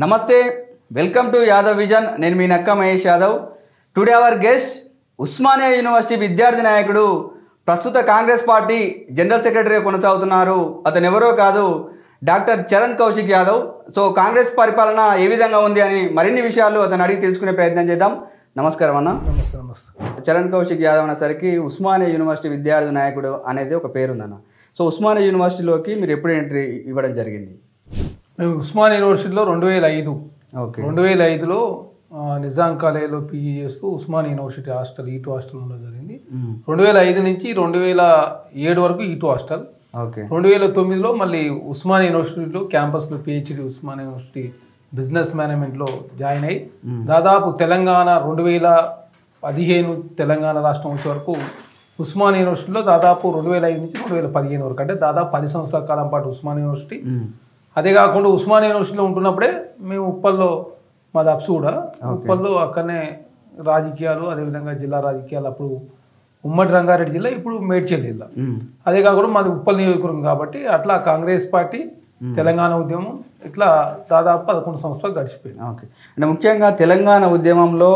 నమస్తే welcome to Yadav vision నేను మీ నక్క Mahesh Yadav today our guest Osmania university విద్యార్థి నాయకుడు ప్రస్తుత కాంగ్రెస్ పార్టీ జనరల్ సెక్రటరీగా కొనసాగుతున్నారు అతను ఎవరో కాదు డాక్టర్ చరణ్ కౌశిక్ యాదవ్ సో కాంగ్రెస్ పరిపాలన ఏ విధంగా ఉంది అని మరిన్ని విషయాలు అతను అడిగి తెలుసుకునే ప్రయత్నం చేద్దాం నమస్కారం అన్న నమస్తే చరణ్ కౌశిక్ యాదవ్ అనేసరికి ఉస్మానియా యూనివర్సిటీ విద్యార్థి నాయకుడు అనేది ఒక పేరు ఉందన్న సో ఉస్మానియా యూనివర్సిటీలోకి మీరు ఎప్పుడు ఎంట్రీ ఇవ్వడం జరిగింది మేము ఉస్మానియా యూనివర్సిటీలో 2005 ఓకే 2005లో నిజాం కాలేజీలో పీజీ చేస్తూ ఉస్మానియా యూనివర్సిటీ హాస్టల్ ఈటు హాస్టల్ ఉండడం జరిగింది 2005 నుంచి 2007 వరకు ఈటు హాస్టల్ ఓకే 2009లో మళ్ళీ ఉస్మానియా యూనివర్సిటీలో క్యాంపస్లో పిహెచ్డి ఉస్మానియా యూనివర్సిటీ బిజినెస్ మేనేజ్మెంట్లో జాయిన్ అయ్యి దాదాపు తెలంగాణ 2015 తెలంగాణ రాష్ట్రం వచ్చే వరకు ఉస్మానియా యూనివర్సిటీలో దాదాపు 2005 నుంచి 2015 వరకు అంటే దాదాపు 10 సంవత్సరాల కాలం పాటు ఉస్మానియా యూనివర్సిటీ అదే కాకుండా ఉస్మానియా యూనివర్సిటీలో ఉంటున్నప్పుడే మేము ఉప్పల్లో మాది అప్సు కూడా ఉప్పల్లో అక్కడనే రాజకీయాలు అదేవిధంగా జిల్లా రాజకీయాలు అప్పుడు ఉమ్మడి రంగారెడ్డి జిల్లా ఇప్పుడు మేడ్చల్ జిల్లా అదే కాకుండా మాది ఉప్పల్ నియోజకవర్గం కాబట్టి అట్లా కాంగ్రెస్ పార్టీ తెలంగాణ ఉద్యమం ఇట్లా దాదాపు 11 సంవత్సరాలు గడిచిపోయింది. ఓకే అంటే ముఖ్యంగా తెలంగాణ ఉద్యమంలో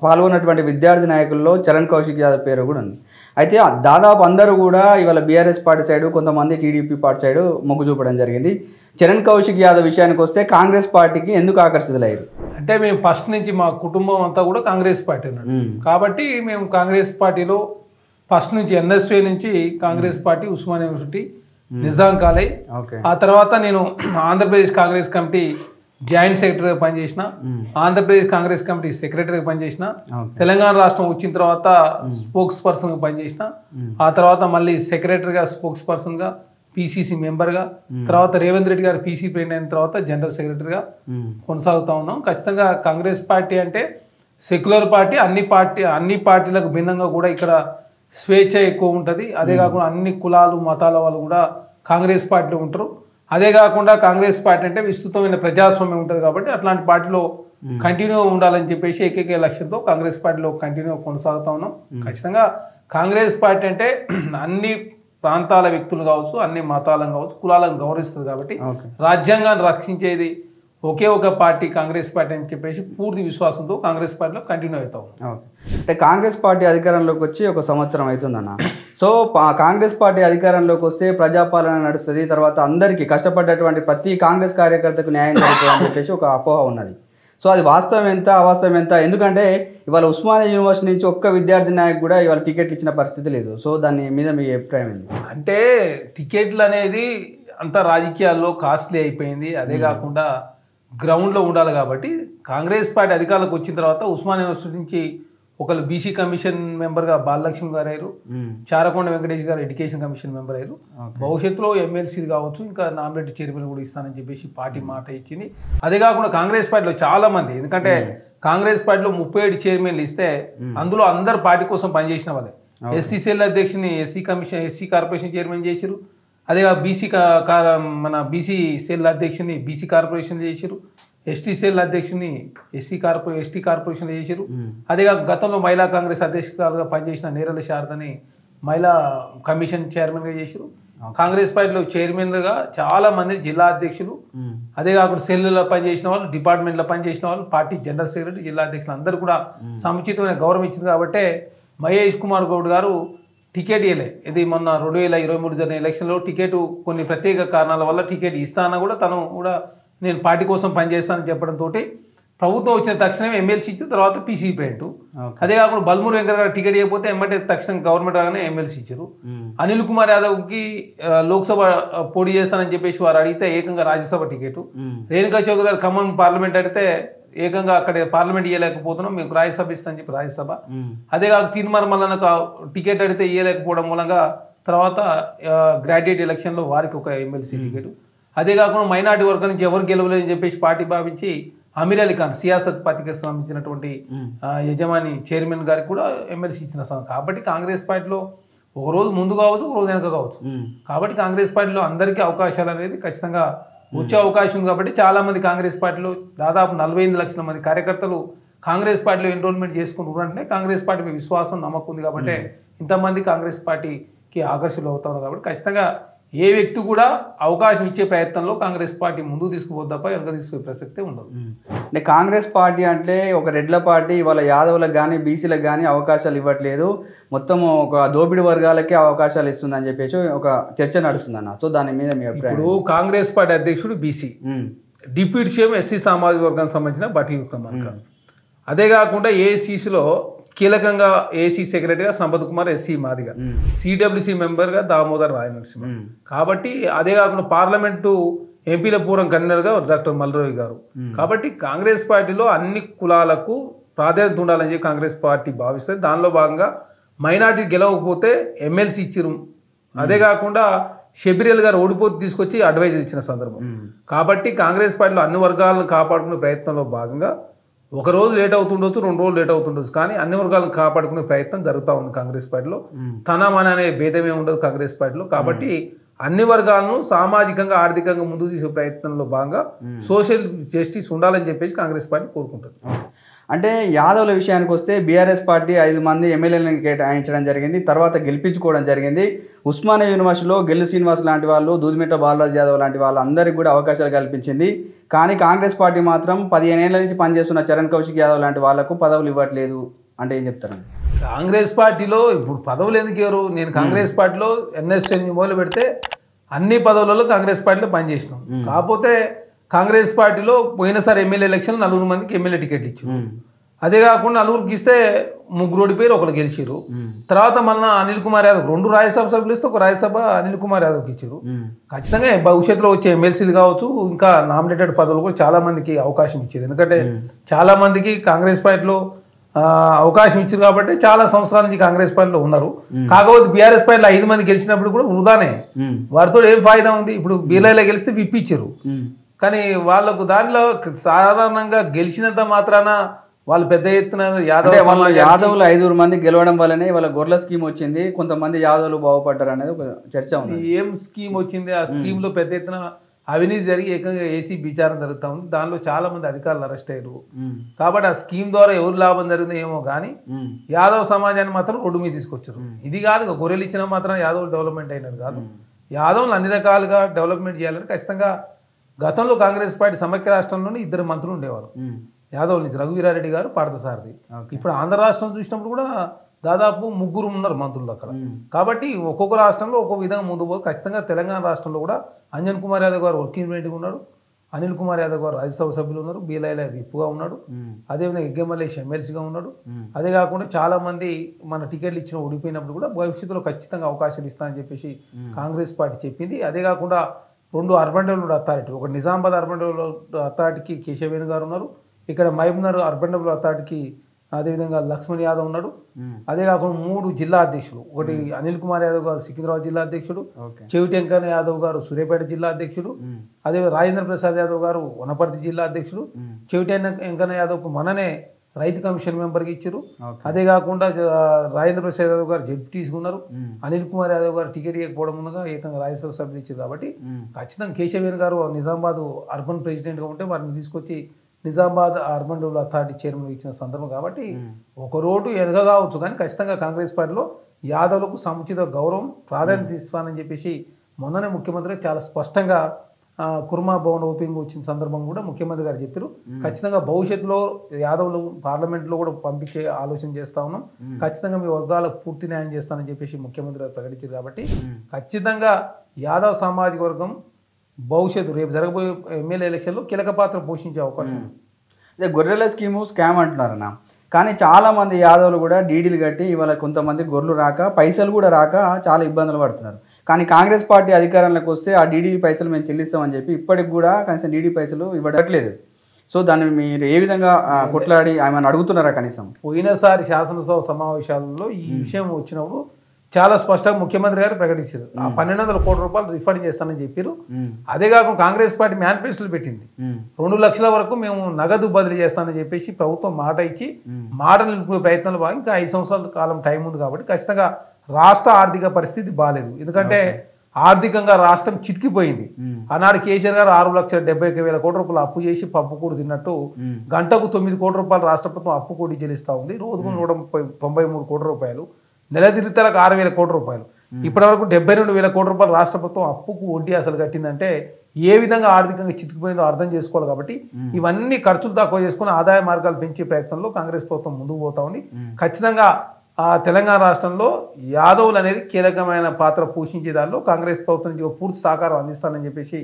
పాల్గొన్నటువంటి విద్యార్థి నాయకుల్లో చరణ్ కౌశిక్ యాదవ్ పేరు కూడా ఉంది. అయితే దాదాపు అందరూ కూడా ఇవాళ బీఆర్ఎస్ పార్టీ సైడు కొంతమంది టీడీపీ పార్టీ సైడు మొగ్గు చూపడం జరిగింది. చరణ్ కౌశిక్ యాదవ్ విషయానికి వస్తే కాంగ్రెస్ పార్టీకి ఎందుకు ఆకర్షితులయ్యారు అంటే మేము ఫస్ట్ నుంచి మా కుటుంబం అంతా కూడా కాంగ్రెస్ పార్టీ ఉన్నాడు కాబట్టి మేము కాంగ్రెస్ పార్టీలో ఫస్ట్ నుంచి ఎన్ఎస్వే నుంచి Congress party Osmania university Nizam college ఆ తర్వాత నేను ఆంధ్రప్రదేశ్ కాంగ్రెస్ కమిటీ జాయింట్ సెక్రటరీగా పనిచేసిన ఆంధ్రప్రదేశ్ కాంగ్రెస్ కమిటీ సెక్రటరీగా పనిచేసిన తెలంగాణ రాష్ట్రం వచ్చిన తర్వాత స్పోక్స్ పర్సన్గా పనిచేసిన ఆ తర్వాత మళ్ళీ సెక్రటరీగా స్పోక్స్ పర్సన్గా పిసిసి మెంబర్గా తర్వాత రేవంత్ రెడ్డి గారు పీసీ ప్రెసిడెంట్ అయిన తర్వాత జనరల్ సెక్రటరీగా కొనసాగుతూ ఉన్నాం. ఖచ్చితంగా కాంగ్రెస్ పార్టీ అంటే సెక్యులర్ పార్టీ అన్ని పార్టీలకు భిన్నంగా కూడా ఇక్కడ స్వేచ్ఛ ఎక్కువ ఉంటుంది. అదే కాకుండా అన్ని కులాలు మతాల వాళ్ళు కూడా కాంగ్రెస్ పార్టీలో ఉంటారు. అదే కాకుండా కాంగ్రెస్ పార్టీ అంటే విస్తృతమైన ప్రజాస్వామ్యం ఉంటుంది కాబట్టి అట్లాంటి పార్టీలో కంటిన్యూ ఉండాలని చెప్పేసి ఏకైక లక్ష్యంతో కాంగ్రెస్ పార్టీలో కంటిన్యూ కొనసాగుతా ఉన్నాం. ఖచ్చితంగా కాంగ్రెస్ పార్టీ అంటే అన్ని ప్రాంతాల వ్యక్తులు కావచ్చు అన్ని మతాలను కావచ్చు కులాలను గౌరవిస్తుంది కాబట్టి రాజ్యాంగాన్ని రక్షించేది ఒకే ఒక పార్టీ కాంగ్రెస్ పార్టీ అని చెప్పేసి పూర్తి విశ్వాసంతో కాంగ్రెస్ పార్టీలో కంటిన్యూ అవుతాం. అంటే కాంగ్రెస్ పార్టీ అధికారంలోకి వచ్చి 1 సంవత్సరం అవుతుందన్న. సో కాంగ్రెస్ పార్టీ అధికారంలోకి వస్తే ప్రజాపాలన నడుస్తుంది, తర్వాత అందరికీ కష్టపడ్డటువంటి ప్రతి కాంగ్రెస్ కార్యకర్తకు న్యాయం జరుగుతుంది అని చెప్పేసి ఒక అపోహ ఉన్నది. సో అది వాస్తవం ఎంత అవాస్తవం ఎంత? ఎందుకంటే ఇవాళ ఉస్మానియా యూనివర్సిటీ నుంచి ఒక్క విద్యార్థి నాయకు కూడా ఇవాళ టికెట్లు ఇచ్చిన పరిస్థితి లేదు. సో దాని మీద మీ అభిప్రాయం ఏంటి? అంటే టికెట్లు అనేది అంత రాజకీయాల్లో కాస్ట్లీ అయిపోయింది. అదే కాకుండా గ్రౌండ్లో ఉండాలి కాబట్టి కాంగ్రెస్ పార్టీ అధికారులకు వచ్చిన తర్వాత ఉస్మానియా యూనివర్సిటీ నుంచి ఒకళ్ళు బీసీ కమిషన్ మెంబర్గా బాలలక్ష్మి గారు అయ్యారు, చారకొండ వెంకటేష్ గారు ఎడ్యుకేషన్ కమిషన్ మెంబర్ అయ్యారు. భవిష్యత్తులో ఎమ్మెల్సీలు కావచ్చు ఇంకా నామినేట్ చైర్మన్ కూడా ఇస్తానని చెప్పేసి పార్టీ మాట ఇచ్చింది. అదే కాకుండా కాంగ్రెస్ పార్టీలో చాలా మంది ఎందుకంటే కాంగ్రెస్ పార్టీలో 37 చైర్మన్లు ఇస్తే అందులో అందరు పార్టీ కోసం పనిచేసిన వాళ్ళే. ఎస్సీ సెల్ అధ్యక్షుని ఎస్సీ కార్పొరేషన్ చైర్మన్ చేశారు. అదే మన బీసీ సెల్ అధ్యక్షుని బీసీ కార్పొరేషన్ చేశారు, ఎస్టీ సెల్ అధ్యక్షుని ఎస్టీ కార్పొరేషన్ చేశారు. అదే గతంలో మహిళా కాంగ్రెస్ అధ్యక్షురాలుగా పనిచేసిన నేరల శారదని మహిళా కమిషన్ చైర్మన్గా చేశారు. కాంగ్రెస్ పార్టీలో చైర్మన్గా చాలా మంది జిల్లా అధ్యక్షులు అదే కాకుండా సెల్లో పనిచేసిన వాళ్ళు డిపార్ట్మెంట్లో పనిచేసిన వాళ్ళు పార్టీ జనరల్ సెక్రటరీ జిల్లా అధ్యక్షులు అందరూ కూడా సముచితమైన గౌరవం ఇచ్చింది. కాబట్టి మహేష్ కుమార్ గౌడ్ గారు టికెట్ ఇవ్వలే. ఇది మొన్న 2023 జరిగిన ఎలక్షన్లో టికెట్ కొన్ని ప్రత్యేక కారణాల వల్ల టికెట్ ఇస్తానన్నా కూడా తను కూడా నేను పార్టీ కోసం పనిచేస్తానని చెప్పడంతో ప్రభుత్వం వచ్చిన తక్షణమే ఎమ్మెల్సీ ఇచ్చిన తర్వాత పీసీ ప్రెసిడెంట్. అదే కాకుండా బల్మూరు వెంకట గారు టికెట్ ఇవ్వకపోతే ఎమ్మటే తక్షణం గవర్నమెంట్ రాగానే ఎమ్మెల్సీ ఇచ్చారు. అనిల్ కుమార్ యాదవ్కి లోక్సభ పోటీ చేస్తానని చెప్పేసి వారు అడిగితే ఏకంగా రాజ్యసభ టికెట్, రేణుకా చౌదరి గారు ఖమ్మం పార్లమెంట్ అడిగితే ఏకంగా అక్కడ పార్లమెంట్ ఇవ్వలేకపోతున్నాం మీకు రాజ్యసభ ఇస్తానని చెప్పి రాజ్యసభ. అదే కాక తీర్మానం వల్ల టికెట్ అడిగితే ఇవ్వలేకపోవడం మూలంగా తర్వాత గ్రాడ్యుయేట్ ఎలక్షన్లో వారికి ఒక ఎమ్మెల్సీ టికెట్. అదే కాకుండా మైనార్టీ వర్గం నుంచి ఎవరు గెలవలేదని చెప్పేసి పార్టీ భావించి అమీర్ అలీ ఖాన్ సియాసత్ పార్టీకి సంబంధించినటువంటి యజమాని చైర్మన్ గారికి కూడా ఎమ్మెల్సీ ఇచ్చిన కాబట్టి కాంగ్రెస్ పార్టీలో ఒక రోజు ముందు కావచ్చు ఒక రోజు వెనక కావచ్చు కాబట్టి కాంగ్రెస్ పార్టీలో అందరికీ అవకాశాలు అనేది ఖచ్చితంగా వచ్చే అవకాశం ఉంది. కాబట్టి చాలా మంది కాంగ్రెస్ పార్టీలో దాదాపు 45 లక్షల మంది కార్యకర్తలు కాంగ్రెస్ పార్టీలో ఎన్రోల్మెంట్ చేసుకుంటున్నారంటే కాంగ్రెస్ పార్టీ విశ్వాసం నమ్మకం ఉంది కాబట్టి ఇంతమంది కాంగ్రెస్ పార్టీకి ఆకర్షితులు అవుతారు. కాబట్టి ఖచ్చితంగా ఏ వ్యక్తి కూడా అవకాశం ఇచ్చే ప్రయత్నంలో కాంగ్రెస్ పార్టీ ముందుకు తీసుకుపోద్ది తప్ప వెనక తీసుకునే ప్రసక్తే ఉండదు. అంటే కాంగ్రెస్ పార్టీ అంటే ఒక రెడ్ల పార్టీ, వాళ్ళ యాదవులకు కానీ బీసీలకు కానీ అవకాశాలు ఇవ్వట్లేదు, మొత్తం ఒక దోపిడి వర్గాలకే అవకాశాలు ఇస్తుందని చెప్పేసి ఒక చర్చ నడుస్తుంది అన్న. సో దాని మీద మీ అభిప్రాయం? ఇప్పుడు కాంగ్రెస్ పార్టీ అధ్యక్షుడు బీసీ, డిప్యూటీ సీఎం ఎస్సీ సామాజిక వర్గానికి సంబంధించిన బట్టి విక్రమార్క, అదే కాకుండా ఏసీసీలో కీలకంగా ఏసీ సెక్రటరీగా సంపత్ కుమార్ ఎస్సీ మాదిగా, సిడబ్ల్యూసీ మెంబర్గా దామోదర్ రాయనరసింహ. కాబట్టి అదే కాకుండా పార్లమెంటు ఎంపీల పూర్వం కన్వీనర్గా డాక్టర్ మల్రోవి గారు. కాబట్టి కాంగ్రెస్ పార్టీలో అన్ని కులాలకు ప్రాధాన్యత ఉండాలని చెప్పి కాంగ్రెస్ పార్టీ భావిస్తుంది. దానిలో భాగంగా మైనార్టీ గెలవకపోతే ఎమ్మెల్సీ ఇచ్చిరు, అదే కాకుండా షబీర్ గారు ఓడిపోతే తీసుకొచ్చి అడ్వైజ్ ఇచ్చిన సందర్భం. కాబట్టి కాంగ్రెస్ పార్టీలో అన్ని వర్గాలను కాపాడుకునే ప్రయత్నంలో భాగంగా ఒక రోజు లేట్ అవుతుండొచ్చు, 2 రోజులు లేట్ అవుతుండొచ్చు, కానీ అన్ని వర్గాలను కాపాడుకునే ప్రయత్నం జరుగుతూ ఉంది కాంగ్రెస్ పార్టీలో. తన మన అనే భేదమే ఉండదు కాంగ్రెస్ పార్టీలో. కాబట్టి అన్ని వర్గాలను సామాజికంగా ఆర్థికంగా ముందుకు తీసే ప్రయత్నంలో భాగంగా సోషల్ జస్టిస్ ఉండాలని చెప్పేసి కాంగ్రెస్ పార్టీ కోరుకుంటుంది. అంటే యాదవుల విషయానికి వస్తే బీఆర్ఎస్ పార్టీ 5 మంది ఎమ్మెల్యేలను కేటాయించడం జరిగింది, తర్వాత గెలిపించుకోవడం జరిగింది. ఉస్మానియా యూనివర్సిటీలో గెల్లు శ్రీనివాస్ లాంటి వాళ్ళు, దూదిమిట్ట బాలరాజ్ యాదవ్ లాంటి వాళ్ళందరికీ కూడా అవకాశాలు కల్పించింది. కానీ కాంగ్రెస్ పార్టీ మాత్రం 15 ఏళ్ల నుంచి పనిచేస్తున్న చరణ్ కౌశిక్ యాదవ్ లాంటి వాళ్ళకు పదవులు ఇవ్వట్లేదు అంటే ఏం చెప్తారు? కాంగ్రెస్ పార్టీలో ఇప్పుడు పదవులు ఎందుకు ఎవరు? నేను కాంగ్రెస్ పార్టీలో ఎన్ఎస్ఎన్ మొదలు పెడితే అన్ని పదవులలో కాంగ్రెస్ పార్టీలో పనిచేసినాం. కాకపోతే కాంగ్రెస్ పార్టీలో పోయినసారి ఎమ్మెల్యే ఎలక్షన్ 4 మందికి ఎమ్మెల్యే టికెట్లు ఇచ్చారు. అదే కాకుండా 4 ఇస్తే 3 ఓడిపోయారు, 1 గెలిచారు. తర్వాత మళ్ళీ అనిల్ కుమార్ యాదవ్ 2 రాజ్యసభ సభ్యులు ఇస్తే 1 రాజ్యసభ అనిల్ కుమార్ యాదవ్కి ఇచ్చారు. ఖచ్చితంగా భవిష్యత్తులో వచ్చే ఎమ్మెల్సీలు కావచ్చు, ఇంకా నామినేటెడ్ పదవులు కూడా చాలా మందికి అవకాశం ఇచ్చారు. ఎందుకంటే చాలా మందికి కాంగ్రెస్ పార్టీలో అవకాశం ఇచ్చారు కాబట్టి చాలా సంవత్సరాల నుంచి కాంగ్రెస్ పార్టీలో ఉన్నారు. కాకపోతే బీఆర్ఎస్ పార్టీలో 5 మంది గెలిచినప్పుడు కూడా వృధానే, వారితో ఏం ఫాయిదా ఉంది? ఇప్పుడు బీర్లైలో గెలిస్తే విప్పిచ్చారు, కానీ వాళ్ళకు దానిలో సాధారణంగా గెలిచినంత మాత్రాన వాళ్ళు పెద్ద ఎత్తున యాదవులు 5 మంది గెలవడం వల్లనే వాళ్ళ గొర్రెల స్కీమ్ వచ్చింది, కొంతమంది యాదవులు బాగుపడ్డారు అనేది ఒక చర్చ ఉంది. ఏం స్కీమ్ వచ్చింది? ఆ స్కీమ్ లో పెద్ద ఎత్తున అవినీతి జరిగి ఏకంగా ఏసీ విచారణ జరుగుతూ ఉంది. దానిలో చాలా మంది అధికారులు అరెస్ట్ అయ్యారు. కాబట్టి ఆ స్కీమ్ ద్వారా ఎవరు లాభం జరిగిందో ఏమో కానీ యాదవ్ సమాజాన్ని మాత్రం రోడ్డు మీద తీసుకొచ్చారు. ఇది కాదు గొర్రెలు ఇచ్చిన మాత్రం యాదవ్ డెవలప్మెంట్ అయినది కాదు. యాదవ్లు అన్ని రకాలుగా డెవలప్మెంట్ చేయాలని ఖచ్చితంగా గతంలో కాంగ్రెస్ పార్టీ సమైక్య రాష్ట్రంలోనే 2 మంత్రులు ఉండేవారు యాదవ్ నుంచి, రఘువీరారెడ్డి గారు, పార్థసారథి. ఇప్పుడు ఆంధ్ర రాష్ట్రం చూసినప్పుడు కూడా దాదాపు 3 ఉన్నారు మంత్రులు అక్కడ. కాబట్టి ఒక్కొక్క రాష్ట్రంలో ఒక్కొక్క విధంగా ముందు పోదు. ఖచ్చితంగా తెలంగాణ రాష్ట్రంలో కూడా అంజన్ కుమార్ యాదవ్ గారు వర్కింగ్ ప్రెసిడెంట్గా ఉన్నాడు, అనిల్ కుమార్ యాదవ్ గారు రాజ్యసభ సభ్యులు ఉన్నారు, బీలైల విప్పుగా ఉన్నాడు, అదేవిధంగా ఎగ్గమల్లేష్ ఎమ్మెల్సీగా ఉన్నాడు. అదే కాకుండా చాలా మంది మన టికెట్లు ఇచ్చిన ఓడిపోయినప్పుడు కూడా భవిష్యత్తులో ఖచ్చితంగా అవకాశాలు ఇస్తానని చెప్పేసి కాంగ్రెస్ పార్టీ చెప్పింది. అదే కాకుండా 2 అర్బన్ డెవలప్మెంట్ అథారిటీ, ఒక నిజామాబాద్ అర్బన్ డెవలప్మెంట్ అథారిటీకి కేశవేణు గారు ఉన్నారు, ఇక్కడ మహబూబ్నగర్ అర్బన్ డెవలప్మెంట్ అథారిటీకి అదేవిధంగా లక్ష్మణ్ యాదవ్ ఉన్నాడు. అదే కాకుండా 3 జిల్లా అధ్యక్షులు, ఒకటి అనిల్ కుమార్ యాదవ్ గారు సికింద్రాబాద్ జిల్లా అధ్యక్షుడు, చెవిటి వెంకన్న యాదవ్ గారు సూర్యాపేట జిల్లా అధ్యక్షుడు, అదే రాజేంద్ర ప్రసాద్ యాదవ్ గారు వనపర్తి జిల్లా అధ్యక్షుడు, చెవిటి వెంకన్న యాదవ్కు మననే రైతు కమిషన్ మెంబర్కి ఇచ్చారు. అదే కాకుండా రాజేంద్ర ప్రసాద్ యాదవ్ గారు జడ్పీటీస్ ఉన్నారు, అనిల్ కుమార్ యాదవ్ గారు టికెట్ ఇవ్వకపోవడం ముందుగా ఏకంగా రాజ్యసభ సభ్యులు ఇచ్చారు. కాబట్టి ఖచ్చితంగా కేశవేణు గారు నిజామాబాద్ అర్బన్ ప్రెసిడెంట్గా ఉంటే వారిని తీసుకొచ్చి Nizamabad urban develop authority chairman ఇచ్చిన సందర్భం. కాబట్టి ఒక రోడ్డు ఎదగవచ్చు, కానీ ఖచ్చితంగా కాంగ్రెస్ పార్టీలో యాదవులకు సముచిత గౌరవం ప్రాధాన్యత ఇస్తానని చెప్పేసి మొన్ననే ముఖ్యమంత్రి చాలా స్పష్టంగా కుర్మా భవన్ ఓపెనింగ్ వచ్చిన సందర్భం కూడా ముఖ్యమంత్రి గారు చెప్పారు. ఖచ్చితంగా భవిష్యత్తులో యాదవులు పార్లమెంట్లో కూడా పంపించే ఆలోచన చేస్తా ఉన్నాం, ఖచ్చితంగా మీ వర్గాలకు పూర్తి న్యాయం చేస్తానని చెప్పేసి ముఖ్యమంత్రి గారు ప్రకటించారు. కాబట్టి ఖచ్చితంగా యాదవ్ సామాజిక వర్గం భవిష్యత్తు రేపు జరగబోయే ఎమ్మెల్యే ఎలక్షన్లో కీలక పాత్ర పోషించే అవకాశం ఉంది. అదే గొర్రెల స్కీము స్కామ్ అంటున్నారన్న, కానీ చాలామంది యాదవులు కూడా డీడీలు కట్టి ఇవాళ కొంతమంది గొర్రెలు రాక పైసలు కూడా రాక చాలా ఇబ్బందులు పడుతున్నారు. కానీ కాంగ్రెస్ పార్టీ అధికారంలోకి వస్తే ఆ డీడీ పైసలు మేము చెల్లిస్తామని చెప్పి ఇప్పటికి కూడా కనీసం డీడీ పైసలు ఇవ్వట్లేదు. సో దాన్ని మీరు ఏ విధంగా కొట్లాడి ఆమెను అడుగుతున్నారా? కనీసం పోయినసారి శాసనసభ సమావేశాలలో ఈ విషయం వచ్చినప్పుడు చాలా స్పష్టంగా ముఖ్యమంత్రి గారు ప్రకటించారు. ఆ 1200 కోట్ల రూపాయలు రిఫండ్ చేస్తానని చెప్పారు. అదే కాకుండా కాంగ్రెస్ పార్టీ మేనిఫెస్టోలు పెట్టింది 2 లక్షల వరకు మేము నగదు బదిలీ చేస్తానని చెప్పేసి ప్రభుత్వం మాట ఇచ్చి మాట నిలుపుకునే ప్రయత్నాలు బాగా ఇంకా 5 సంవత్సరాల కాలం టైం ఉంది. కాబట్టి ఖచ్చితంగా రాష్ట్ర ఆర్థిక పరిస్థితి బాగాలేదు, ఎందుకంటే ఆర్థికంగా రాష్ట్రం చితికిపోయింది. ఆనాడు కేసీఆర్ గారు 6,71,000 కోట్ల రూపాయలు అప్పు చేసి పప్పు కూడి తిన్నట్టు గంటకు 9 కోట్ల రూపాయలు రాష్ట్ర ప్రభుత్వం అప్పు కూడి చెల్లిస్తూ ఉంది. రోజుకు 193 కోట్ల రూపాయలు, నెల తిరిగితలకు 6,000 కోట్ల రూపాయలు. ఇప్పటివరకు 72,000 కోట్ల రూపాయలు రాష్ట్ర ప్రభుత్వం అప్పుకు వడ్డీ అసలు కట్టిందంటే ఏ విధంగా ఆర్థికంగా చితికిపోయిందో అర్థం చేసుకోవాలి. కాబట్టి ఇవన్నీ ఖర్చులు తక్కువ చేసుకుని ఆదాయ మార్గాలు పెంచే ప్రయత్నంలో కాంగ్రెస్ ప్రభుత్వం ముందుకు పోతా ఉంది. ఖచ్చితంగా ఆ తెలంగాణ రాష్ట్రంలో యాదవులు అనేది కీలకమైన పాత్ర పోషించే దానిలో కాంగ్రెస్ ప్రభుత్వం నుంచి పూర్తి సహకారం అందిస్తానని చెప్పేసి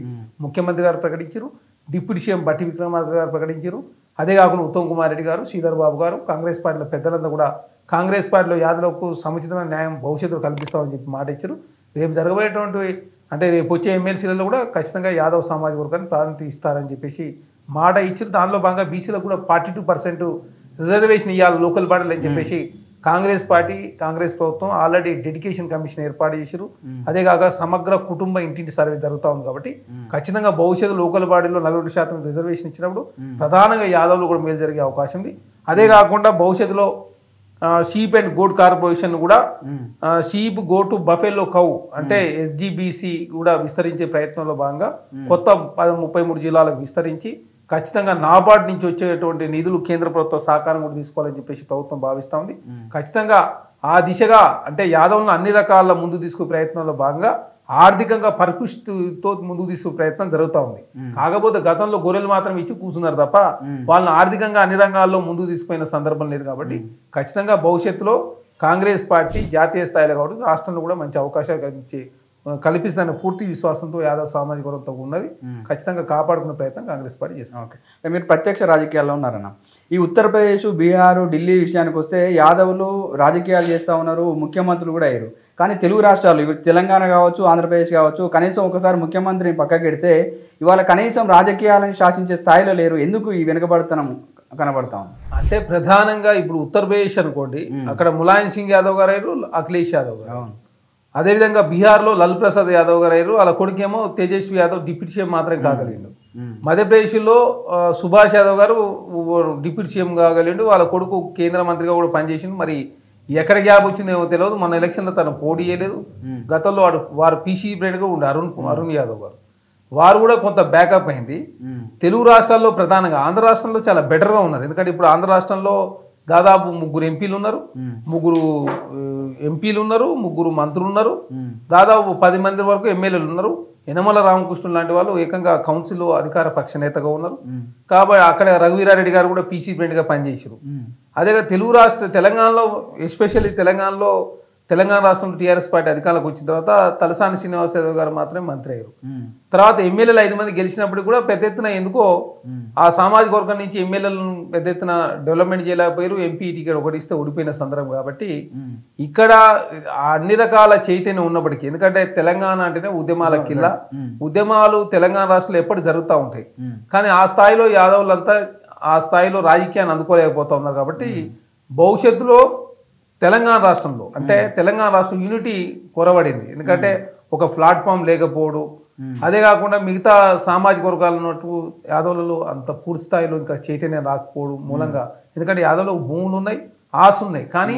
ముఖ్యమంత్రి గారు ప్రకటించారు. డిప్యూటీ సీఎం బట్టి విక్రమార్క గారు ప్రకటించారు. అదే కాకుండా ఉత్తమ్ కుమార్ రెడ్డి గారు, శ్రీధర్ బాబు గారు, కాంగ్రెస్ పార్టీలో పెద్దలంతా కూడా కాంగ్రెస్ పార్టీలో యాదవులకు సముచితమైన న్యాయం భవిష్యత్తులో కల్పిస్తామని చెప్పి మాట ఇచ్చారు. రేపు జరగబోయేటువంటి అంటే రేపు వచ్చే ఎమ్మెల్సీలలో కూడా ఖచ్చితంగా యాదవ్ సామాజిక వర్గాన్ని ప్రాధాన్యత ఇస్తారని చెప్పేసి మాట ఇచ్చారు. దానిలో భాగంగా బీసీలకు కూడా 42% రిజర్వేషన్ ఇవ్వాలి లోకల్ బాడీలు అని చెప్పేసి కాంగ్రెస్ పార్టీ, కాంగ్రెస్ ప్రభుత్వం ఆల్రెడీ డెడికేషన్ కమిషన్ ఏర్పాటు చేశారు. అదే కాక సమగ్ర కుటుంబ ఇంటింటి సర్వే జరుగుతూ ఉంది. కాబట్టి ఖచ్చితంగా భవిష్యత్తు లోకల్ బాడీలో 40% రిజర్వేషన్ ఇచ్చినప్పుడు ప్రధానంగా యాదవ్లు కూడా మేలు జరిగే అవకాశం ఉంది. అదే కాకుండా భవిష్యత్తులో షీప్ అండ్ గోట్ కార్పొరేషన్ కూడా షీప్ గోటు బఫెల్లో కౌ అంటే SGBC కూడా విస్తరించే ప్రయత్నంలో భాగంగా కొత్త 33 జిల్లాలకు విస్తరించి ఖచ్చితంగా నాబార్డ్ నుంచి వచ్చేటువంటి నిధులు కేంద్ర ప్రభుత్వ సహకారం కూడా తీసుకోవాలని చెప్పేసి ప్రభుత్వం భావిస్తూ ఉంది. ఖచ్చితంగా ఆ దిశగా అంటే యాదవ్లను అన్ని రకాల ముందు తీసుకునే ప్రయత్నంలో భాగంగా ఆర్థికంగా పరిపుష్టితో ముందుకు తీసుకునే ప్రయత్నం జరుగుతూ ఉంది. కాకపోతే గతంలో గొర్రెలు మాత్రం ఇచ్చి కూర్చున్నారు తప్ప వాళ్ళని ఆర్థికంగా అన్ని రంగాల్లో ముందుకు తీసుకుపోయిన సందర్భం లేదు. కాబట్టి ఖచ్చితంగా భవిష్యత్తులో కాంగ్రెస్ పార్టీ జాతీయ స్థాయిలో కాబట్టి రాష్ట్రంలో కూడా మంచి అవకాశాలు కల్పిస్తున్న పూర్తి విశ్వాసంతో యాదవ్ సామాజిక వర్గంతో ఉన్నది. ఖచ్చితంగా కాపాడుకునే ప్రయత్నం కాంగ్రెస్ పార్టీ చేస్తుంది. ఓకే, మీరు ప్రత్యక్ష రాజకీయాల్లో ఉన్నారన్న. ఈ ఉత్తరప్రదేశ్, బీహార్, ఢిల్లీ విషయానికి వస్తే యాదవులు రాజకీయాలు చేస్తూ ఉన్నారు, ముఖ్యమంత్రులు కూడా అయ్యారు. కానీ తెలుగు రాష్ట్రాలు ఇవి తెలంగాణ కావచ్చు, ఆంధ్రప్రదేశ్ కావచ్చు, కనీసం ఒకసారి ముఖ్యమంత్రిని పక్కకి పెడితే ఇవాళ కనీసం రాజకీయాలను శాసించే స్థాయిలో లేరు. ఎందుకు ఈ వెనుకబడతనం కనబడతాం అంటే ప్రధానంగా ఇప్పుడు ఉత్తరప్రదేశ్ అనుకోండి, అక్కడ ములాయం సింగ్ యాదవ్ గారు అయ్యారు, అఖిలేష్ యాదవ్ గారు. అదేవిధంగా బీహార్లో లల్ ప్రసాద్ యాదవ్ గారు అయ్యారు, వాళ్ళ కొడుకేమో తేజస్వి యాదవ్ డిప్యూటీ సీఎం మాత్రం కాగలిండు. మధ్యప్రదేశ్లో సుభాష్ యాదవ్ గారు డిప్యూటీ సీఎం కాగలిండు, వాళ్ళ కొడుకు కేంద్ర మంత్రిగా కూడా పనిచేసిండు. మరి ఎక్కడ గ్యాప్ వచ్చిందేమో తెలియదు. మొన్న ఎలక్షన్లో తను పోటీ చేయలేదు. గతంలో వారు పీసీ ప్లేడ్గా ఉండే అరుణ్ యాదవ్ గారు, వారు కూడా కొంత బ్యాకప్ అయింది. తెలుగు రాష్ట్రాల్లో ప్రధానంగా ఆంధ్ర రాష్ట్రంలో చాలా బెటర్గా ఉన్నారు. ఎందుకంటే ఇప్పుడు ఆంధ్ర రాష్ట్రంలో దాదాపు 3 ఎంపీలు ఉన్నారు, 3 ఎంపీలు ఉన్నారు, 3 మంత్రులు ఉన్నారు, దాదాపు 10 మంది వరకు ఎమ్మెల్యేలు ఉన్నారు. యనమల రామకృష్ణుడు లాంటి వాళ్ళు ఏకంగా కౌన్సిల్లో అధికార పక్ష నేతగా ఉన్నారు. కాబట్టి అక్కడ రఘువీరారెడ్డి గారు కూడా పీసీ ప్రెసిడెంట్గా పనిచేశారు. అదే తెలంగాణలో ఎస్పెషల్లీ తెలంగాణ రాష్ట్రంలో టీఆర్ఎస్ పార్టీ అధికారంలోకి వచ్చిన తర్వాత తలసాని శ్రీనివాస్ యాదవ్ గారు మాత్రమే మంత్రి అయ్యారు. తర్వాత ఎమ్మెల్యేలు 5 మంది గెలిచినప్పుడు కూడా పెద్ద ఎత్తున ఎందుకో ఆ సామాజిక వర్గం నుంచి ఎమ్మెల్యేలను పెద్ద ఎత్తున డెవలప్మెంట్ చేయలేకపోయారు. ఎంపీ టికెట్ ఒకటి ఇస్తే ఓడిపోయిన సందర్భం. కాబట్టి ఇక్కడ అన్ని రకాల చైతన్యం ఉన్నప్పటికీ, ఎందుకంటే తెలంగాణ అంటేనే ఉద్యమాల కిల్ల, ఉద్యమాలు తెలంగాణ రాష్ట్రంలో ఎప్పటికీ జరుగుతూ ఉంటాయి. కానీ ఆ స్థాయిలో యాదవులంతా ఆ స్థాయిలో రాజకీయాన్ని అందుకోలేకపోతా ఉన్నారు. కాబట్టి భవిష్యత్తులో తెలంగాణ రాష్ట్రంలో అంటే తెలంగాణ రాష్ట్రం యూనిటీ కొరబడింది. ఎందుకంటే ఒక ప్లాట్ఫామ్ లేకపోవడం, అదే కాకుండా మిగతా సామాజిక వర్గాలు ఉన్నట్టు యాదవులలో అంత పూర్తి స్థాయిలో ఇంకా చైతన్యం రాకపోవడం మూలంగా, ఎందుకంటే యాదవులకు భూములు ఉన్నాయి, ఆశ ఉన్నాయి, కానీ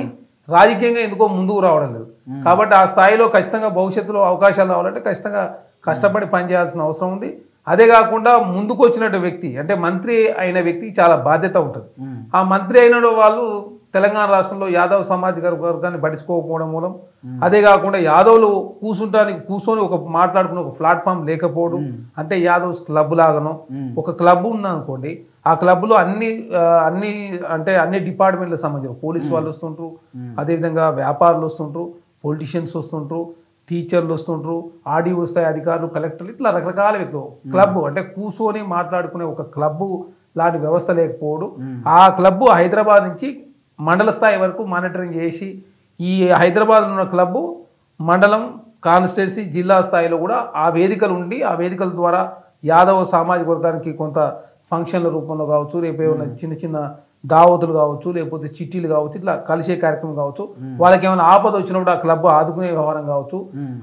రాజకీయంగా ఎందుకో ముందుకు రావడం లేదు. కాబట్టి ఆ స్థాయిలో ఖచ్చితంగా భవిష్యత్తులో అవకాశాలు రావాలంటే ఖచ్చితంగా కష్టపడి పనిచేయాల్సిన అవసరం ఉంది. అదే కాకుండా ముందుకు వచ్చినట్టు వ్యక్తి అంటే మంత్రి అయిన వ్యక్తికి చాలా బాధ్యత ఉంటుంది. ఆ మంత్రి అయిన వాళ్ళు తెలంగాణ రాష్ట్రంలో యాదవ్ సామాజిక వర్గాన్ని పట్టించుకోకపోవడం మూలం, అదే కాకుండా యాదవులు కూర్చొని మాట్లాడుకునే ఒక ప్లాట్ఫామ్ లేకపోవడం, అంటే యాదవ్స్ క్లబ్ లాగానో ఒక క్లబ్ ఉందనుకోండి, ఆ క్లబ్లో అన్ని డిపార్ట్మెంట్లకు సంబంధించిన పోలీసు వాళ్ళు వస్తుంటారు, అదేవిధంగా వ్యాపారులు వస్తుంటారు, పొలిటీషియన్స్ వస్తుంటారు, టీచర్లు వస్తుంటారు, ఆర్డీఓ స్థాయి అధికారులు, కలెక్టర్లు, ఇట్లా రకరకాల వ్యక్తులు. క్లబ్ అంటే కూర్చొని మాట్లాడుకునే ఒక క్లబ్ లాంటి వ్యవస్థ లేకపోవడం. ఆ క్లబ్ హైదరాబాద్ నుంచి మండల స్థాయి వరకు మానిటరింగ్ చేసి ఈ హైదరాబాద్లో ఉన్న క్లబ్బు మండలం, కాన్స్టిట్యున్సీ, జిల్లా స్థాయిలో కూడా ఆ వేదికలు ఉండి ఆ వేదికల ద్వారా యాదవ సామాజిక వర్గానికి కొంత ఫంక్షన్ల రూపంలో కావచ్చు, రేపు ఏమైనా చిన్న చిన్న దావతులు కావచ్చు, లేకపోతే చిట్టీలు కావచ్చు, ఇట్లా కలిసే కార్యక్రమం కావచ్చు, వాళ్ళకి ఏమైనా ఆపద వచ్చినప్పుడు ఆ క్లబ్ ఆదుకునే వ్యవహారం కావచ్చు,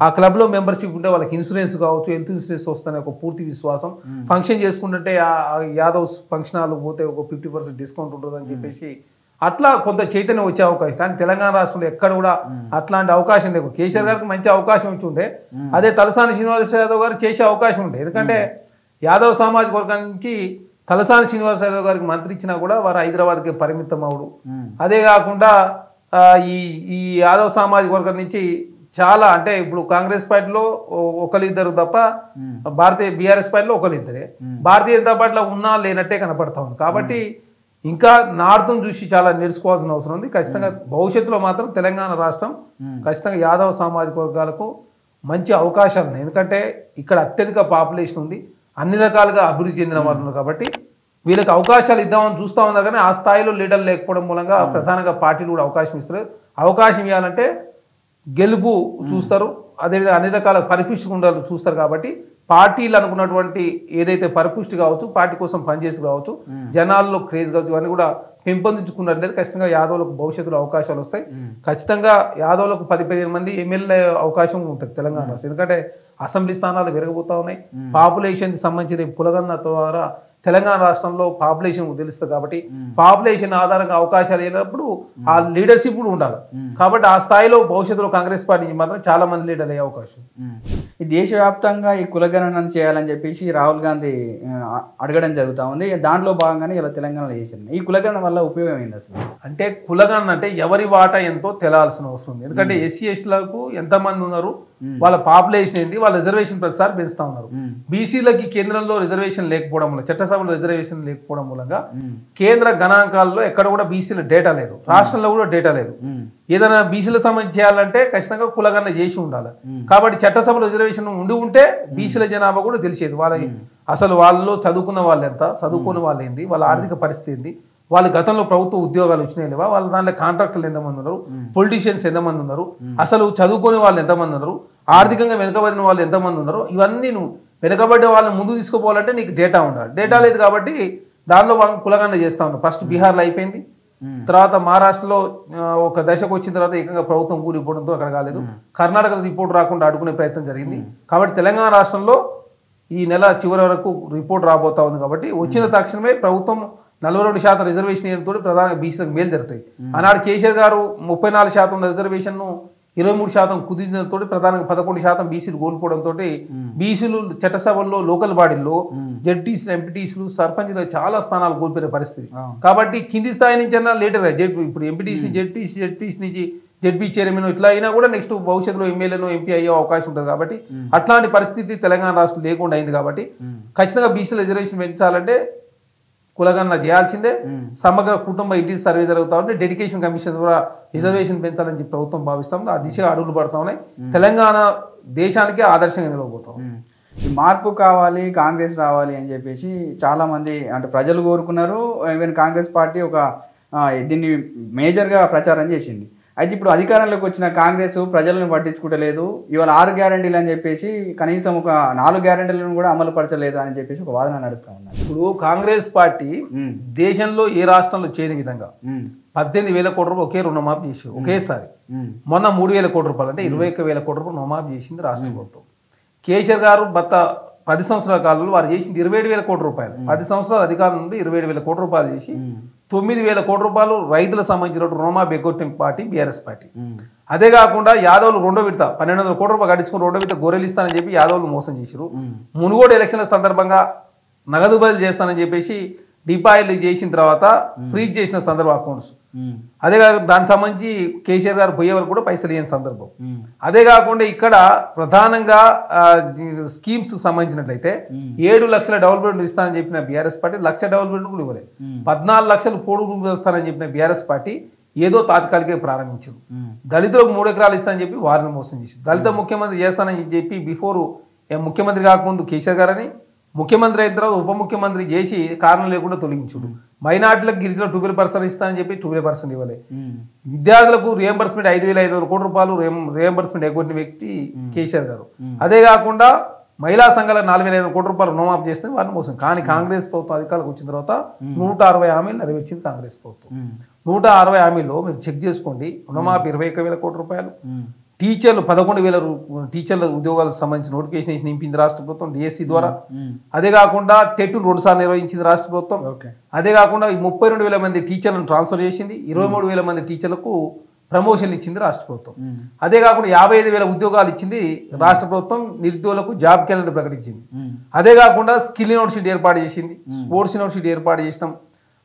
ఆ క్లబ్లో మెంబర్షిప్ ఉంటే వాళ్ళకి ఇన్సూరెన్స్ కావచ్చు, హెల్త్ ఇన్సూరెన్స్ వస్తుందనే ఒక పూర్తి విశ్వాసం. ఫంక్షన్ చేసుకుంటుంటే ఆ యాదవ్స్ ఫంక్షన్ హాల్ పోతే ఒక 50% డిస్కౌంట్ ఉంటుందని చెప్పేసి అట్లా కొంత చైతన్యం వచ్చే అవకాశం. కానీ తెలంగాణ రాష్ట్రంలో ఎక్కడ కూడా అట్లాంటి అవకాశం లేదు. కేసీఆర్ గారికి మంచి అవకాశం ఇచ్చి ఉండే, అదే తలసాని శ్రీనివాస్ యాదవ్ గారు చేసే అవకాశం ఉండే. ఎందుకంటే యాదవ్ సామాజిక వర్గం నుంచి తలసాని శ్రీనివాస్ యాదవ్ గారికి మంత్రి ఇచ్చినా కూడా వారు హైదరాబాద్కి పరిమితం అవడు. అదే కాకుండా ఈ యాదవ్ సామాజిక వర్గం నుంచి చాలా అంటే ఇప్పుడు కాంగ్రెస్ పార్టీలో ఒకరిద్దరు తప్ప బీఆర్ఎస్ పార్టీలో ఒకరిద్దరే, భారతీయ జనతా పార్టీలో ఉన్నా లేనట్టే కనపడతా ఉంది. కాబట్టి ఇంకా నార్త్ను చూసి చాలా నేర్చుకోవాల్సిన అవసరం ఉంది. ఖచ్చితంగా భవిష్యత్తులో మాత్రం తెలంగాణ రాష్ట్రం ఖచ్చితంగా యాదవ సామాజిక వర్గాలకు మంచి అవకాశాలు ఉన్నాయి. ఎందుకంటే ఇక్కడ అత్యధిక పాపులేషన్ ఉంది, అన్ని రకాలుగా అభివృద్ధి చెందిన వాళ్ళు ఉన్నారు. కాబట్టి వీళ్ళకి అవకాశాలు ఇద్దామని చూస్తూ ఉన్నారు, కానీ ఆ స్థాయిలో లీడర్లు లేకపోవడం మూలంగా ప్రధానంగా పార్టీలు కూడా అవకాశం ఇస్తారు. అవకాశం ఇవ్వాలంటే గెలుపు చూస్తారు, అదేవిధంగా అన్ని రకాల పరిపుష్టి గుండాలు చూస్తారు. కాబట్టి పార్టీలు అనుకున్నటువంటి ఏదైతే పరిపుష్టి కావచ్చు, పార్టీ కోసం పనిచేసి కావచ్చు, జనాల్లో క్రేజ్ కావచ్చు, ఇవన్నీ కూడా పెంపొందించుకున్నట్లయితే ఖచ్చితంగా యాదవులకు భవిష్యత్తులో అవకాశాలు వస్తాయి. ఖచ్చితంగా యాదవులకు 10-15 మంది ఎమ్మెల్యే అవకాశం ఉంటుంది తెలంగాణ రాష్ట్రం. ఎందుకంటే అసెంబ్లీ స్థానాలు పెరగబోతా ఉన్నాయి. పాపులేషన్కి సంబంధించిన కులగణన ద్వారా తెలంగాణ రాష్ట్రంలో పాపులేషన్ తెలుస్తుంది. కాబట్టి పాపులేషన్ ఆధారంగా అవకాశాలు అయినప్పుడు ఆ లీడర్షిప్ కూడా ఉండాలి. కాబట్టి ఆ స్థాయిలో భవిష్యత్తులో కాంగ్రెస్ పార్టీ మాత్రం చాలా మంది లీడర్ అయ్యే అవకాశం. ఈ దేశవ్యాప్తంగా ఈ కులగణన చేయాలని చెప్పేసి రాహుల్ గాంధీ అడగడం జరుగుతూ ఉంది. దాంట్లో భాగంగానే ఇలా తెలంగాణలో చేసింది. ఈ కులగణన వల్ల ఉపయోగం ఏంది అసలు? అంటే కులగణన అంటే ఎవరి వాటా ఎంతో తెలాల్సిన అవసరం ఉంది. ఎందుకంటే ఎస్సీ ఎస్టీలకు ఎంతమంది ఉన్నారు, వాళ్ళ పాపులేషన్ ఏంటి, వాళ్ళ రిజర్వేషన్ ప్రతిసారి పెంచుతా ఉన్నారు. బీసీలకి కేంద్రంలో రిజర్వేషన్ లేకపోవడం వల్ల, చట్టసభలో రిజర్వేషన్ లేకపోవడం మూలంగా కేంద్ర గణాంకాల్లో ఎక్కడ కూడా బీసీల డేటా లేదు, రాష్ట్రంలో కూడా డేటా లేదు. ఏదైనా బీసీల సంబంధించి చేయాలంటే ఖచ్చితంగా కులగణన చేసి ఉండాలి. కాబట్టి చట్టసభలో రిజర్వేషన్ ఉంటే బీసీల జనాభా కూడా తెలిసేది. వాళ్ళ అసలు వాళ్ళు చదువుకున్న వాళ్ళు ఎంత, చదువుకున్న వాళ్ళు ఏంది, వాళ్ళ ఆర్థిక పరిస్థితి ఏంది, వాళ్ళు గతంలో ప్రభుత్వ ఉద్యోగాలు వచ్చినాయి లేవా, వాళ్ళ దాంట్లో కాంట్రాక్టర్లు ఎంతమంది ఉన్నారు, పొలిటీషియన్స్ ఎంతమంది ఉన్నారు, అసలు చదువుకునే వాళ్ళు ఎంతమంది ఉన్నారు, ఆర్థికంగా వెనుకబడిన వాళ్ళు ఎంతమంది ఉన్నారు, ఇవన్నీ నువ్వు వెనుకబడ్డే వాళ్ళని ముందు తీసుకుపోవాలంటే నీకు డేటా ఉండాలి. డేటా లేదు కాబట్టి దానిలో కులగణన చేస్తా ఉన్నారు. ఫస్ట్ బీహార్లో అయిపోయింది, తర్వాత మహారాష్ట్రలో ఒక దశకు వచ్చిన తర్వాత ఏకంగా ప్రభుత్వం కూలిపోవడంతో అక్కడ కాలేదు. కర్ణాటక రిపోర్ట్ రాకుండా అడ్డుకునే ప్రయత్నం జరిగింది. కాబట్టి తెలంగాణ రాష్ట్రంలో ఈ నెల చివరి వరకు రిపోర్ట్ రాబోతా ఉంది. కాబట్టి వచ్చిన తక్షణమే ప్రభుత్వం 42% రిజర్వేషన్ ఇవ్వడంతో ప్రధానంగా బీసీలకు మేలు జరుగుతాయి. ఆనాడు కేసీఆర్ గారు 34% రిజర్వేషన్ను 23% కుదించడంతో ప్రధానంగా 11% బీసీలు కోల్పోవడంతో బీసీలు చట్టసభల్లో లోకల్ బాడీల్లో జడ్పీసీలు, ఎంపీటీసీలు, సర్పంచ్లు చాలా స్థానాలు కోల్పోయే పరిస్థితి. కాబట్టి కింది స్థాయి నుంచి అన్నా లేటర్ ఇప్పుడు ఎంపీటీసీ, జడ్పీసీ నుంచి జడ్పీ చైర్మన్ ఇట్లా అయినా కూడా నెక్స్ట్ భవిష్యత్తులో ఎమ్మెల్యేను, ఎంపీ అయ్యే అవకాశం ఉంటుంది. కాబట్టి అట్లాంటి పరిస్థితి తెలంగాణ రాష్ట్రం లేకుండా అయింది. కాబట్టి ఖచ్చితంగా బీసీల రిజర్వేషన్ పెంచాలంటే కులగణన చేయాల్సిందే. సమగ్ర కుటుంబ ఇంటి సర్వే జరుగుతూ ఉంటే డెడికేషన్ కమిషన్ ద్వారా రిజర్వేషన్ పెంచాలని చెప్పి ప్రభుత్వం భావిస్తాం. ఆ దిశగా అడుగులు పడతా ఉన్నాయి. తెలంగాణ దేశానికే ఆదర్శంగా నిలవబోతాం. మార్పు కావాలి, కాంగ్రెస్ రావాలి అని చెప్పేసి చాలా మంది అంటే ప్రజలు కోరుకున్నారు. ఈవెన్ కాంగ్రెస్ పార్టీ దీన్ని మేజర్గా ప్రచారం చేసింది. అయితే ఇప్పుడు అధికారంలోకి వచ్చిన కాంగ్రెస్ ప్రజలను పట్టించుకుంటలేదు. ఇవాళ 6 గ్యారెంటీలు అని చెప్పేసి కనీసం ఒక 4 గ్యారెంటీలను కూడా అమలు పరచలేదు అని చెప్పేసి ఒక వాదన నడుస్తూ ఉన్నారు. ఇప్పుడు కాంగ్రెస్ పార్టీ దేశంలో ఏ రాష్ట్రంలో చేయని విధంగా 18,000 కోట్ల రూపాయలు ఒకే రుణమాఫీ చేసి ఒకేసారి, మొన్న 3,000 కోట్ల రూపాయలు అంటే 21,000 కోట్ల రూపాయలు రుణమాఫీ చేసింది రాష్ట్ర ప్రభుత్వం. కేసీఆర్ గారు గత 10 సంవత్సరాల కాలంలో వారు చేసింది 27,000 కోట్ల రూపాయలు. 10 సంవత్సరాల అధికారం నుండి 27,000 కోట్ల రూపాయలు చేసి 9,000 కోట్ల రూపాయలు రైతులకు సంబంధించిన రుణమాఫీ ఎగ్గొట్టిన పార్టీ బీఆర్ఎస్ పార్టీ. అదే కాకుండా యాదవులు 2వ విడత 1,200 కోట్ల రూపాయలు కట్టించుకుని 2వ విడత గొర్రెలు ఇస్తానని చెప్పి యాదవులు మోసం చేశారు. మునుగోడు ఎలక్షన్ల సందర్భంగా నగదు బదిలీ చేస్తానని చెప్పేసి డిపాజిట్ చేసిన తర్వాత ఫ్రీజ్ చేసిన సందర్భం అకౌంట్స్. అదే కాకుండా దానికి సంబంధించి కేసీఆర్ గారు పోయే వరకు కూడా పైసలు ఇవ్వని సందర్భం. అదే కాకుండా ఇక్కడ ప్రధానంగా స్కీమ్స్ సంబంధించినట్లయితే 7 లక్షల డెవలప్మెంట్ ఇస్తానని చెప్పిన బీఆర్ఎస్ పార్టీ 1 లక్ష డెవలప్మెంట్ కూడా ఇవ్వలేదు. 14 లక్షలు పోడు ఇస్తానని చెప్పిన బీఆర్ఎస్ పార్టీ ఏదో తాత్కాలిక ప్రారంభించారు. దళితులకు 3 ఎకరాలు ఇస్తానని చెప్పి వారిని మోసం చేసి దళిత ముఖ్యమంత్రి చేస్తానని చెప్పి బిఫోర్ ముఖ్యమంత్రి కాకముందు కేసీఆర్ గారని, ముఖ్యమంత్రి అయిన తర్వాత ఉప ముఖ్యమంత్రి చేసి కారణం లేకుండా తొలగించుడు. మైనార్టీలకు గిరిజన 12% ఇస్తానని చెప్పి 12% ఇవ్వలే. విద్యార్థులకు రియంబర్స్మెంట్ 5,500 కోట్ల రూపాయలు రియంబర్స్మెంట్ ఎగ్గొట్టిన వ్యక్తి కేసీఆర్ గారు. అదే కాకుండా మహిళా సంఘాలకు 4,500 కోట్ల రూపాయలు రుణమాఫీ చేస్తే వారిని మోసం. కానీ కాంగ్రెస్ ప్రభుత్వం అధికారులకు వచ్చిన తర్వాత 160 హామీలు నెరవేర్చింది కాంగ్రెస్ ప్రభుత్వం. 160 హామీల్లో మీరు చెక్ చేసుకోండి. రుణమాఫీ 21,000 కోట్ల రూపాయలు, టీచర్లు 11,000 టీచర్ల ఉద్యోగాలకు సంబంధించిన నోటిఫికేషన్ నింపింది రాష్ట్ర ప్రభుత్వం డిఎస్సి ద్వారా. అదే కాకుండా టెట్ 2 సార్లు నిర్వహించింది రాష్ట్ర ప్రభుత్వం. అదే కాకుండా 32,000 మంది టీచర్లను ట్రాన్స్ఫర్ చేసింది. 23,000 మంది టీచర్లకు ప్రమోషన్లు ఇచ్చింది రాష్ట్ర ప్రభుత్వం. అదే కాకుండా 55,000 ఉద్యోగాలు ఇచ్చింది రాష్ట్ర ప్రభుత్వం. నిరుద్యోగులకు జాబ్ క్యాలెండర్ ప్రకటించింది. అదే కాకుండా స్కిల్ యూనివర్సిటీ ఏర్పాటు చేసింది, స్పోర్ట్స్ యూనివర్సిటీ ఏర్పాటు చేసినాం.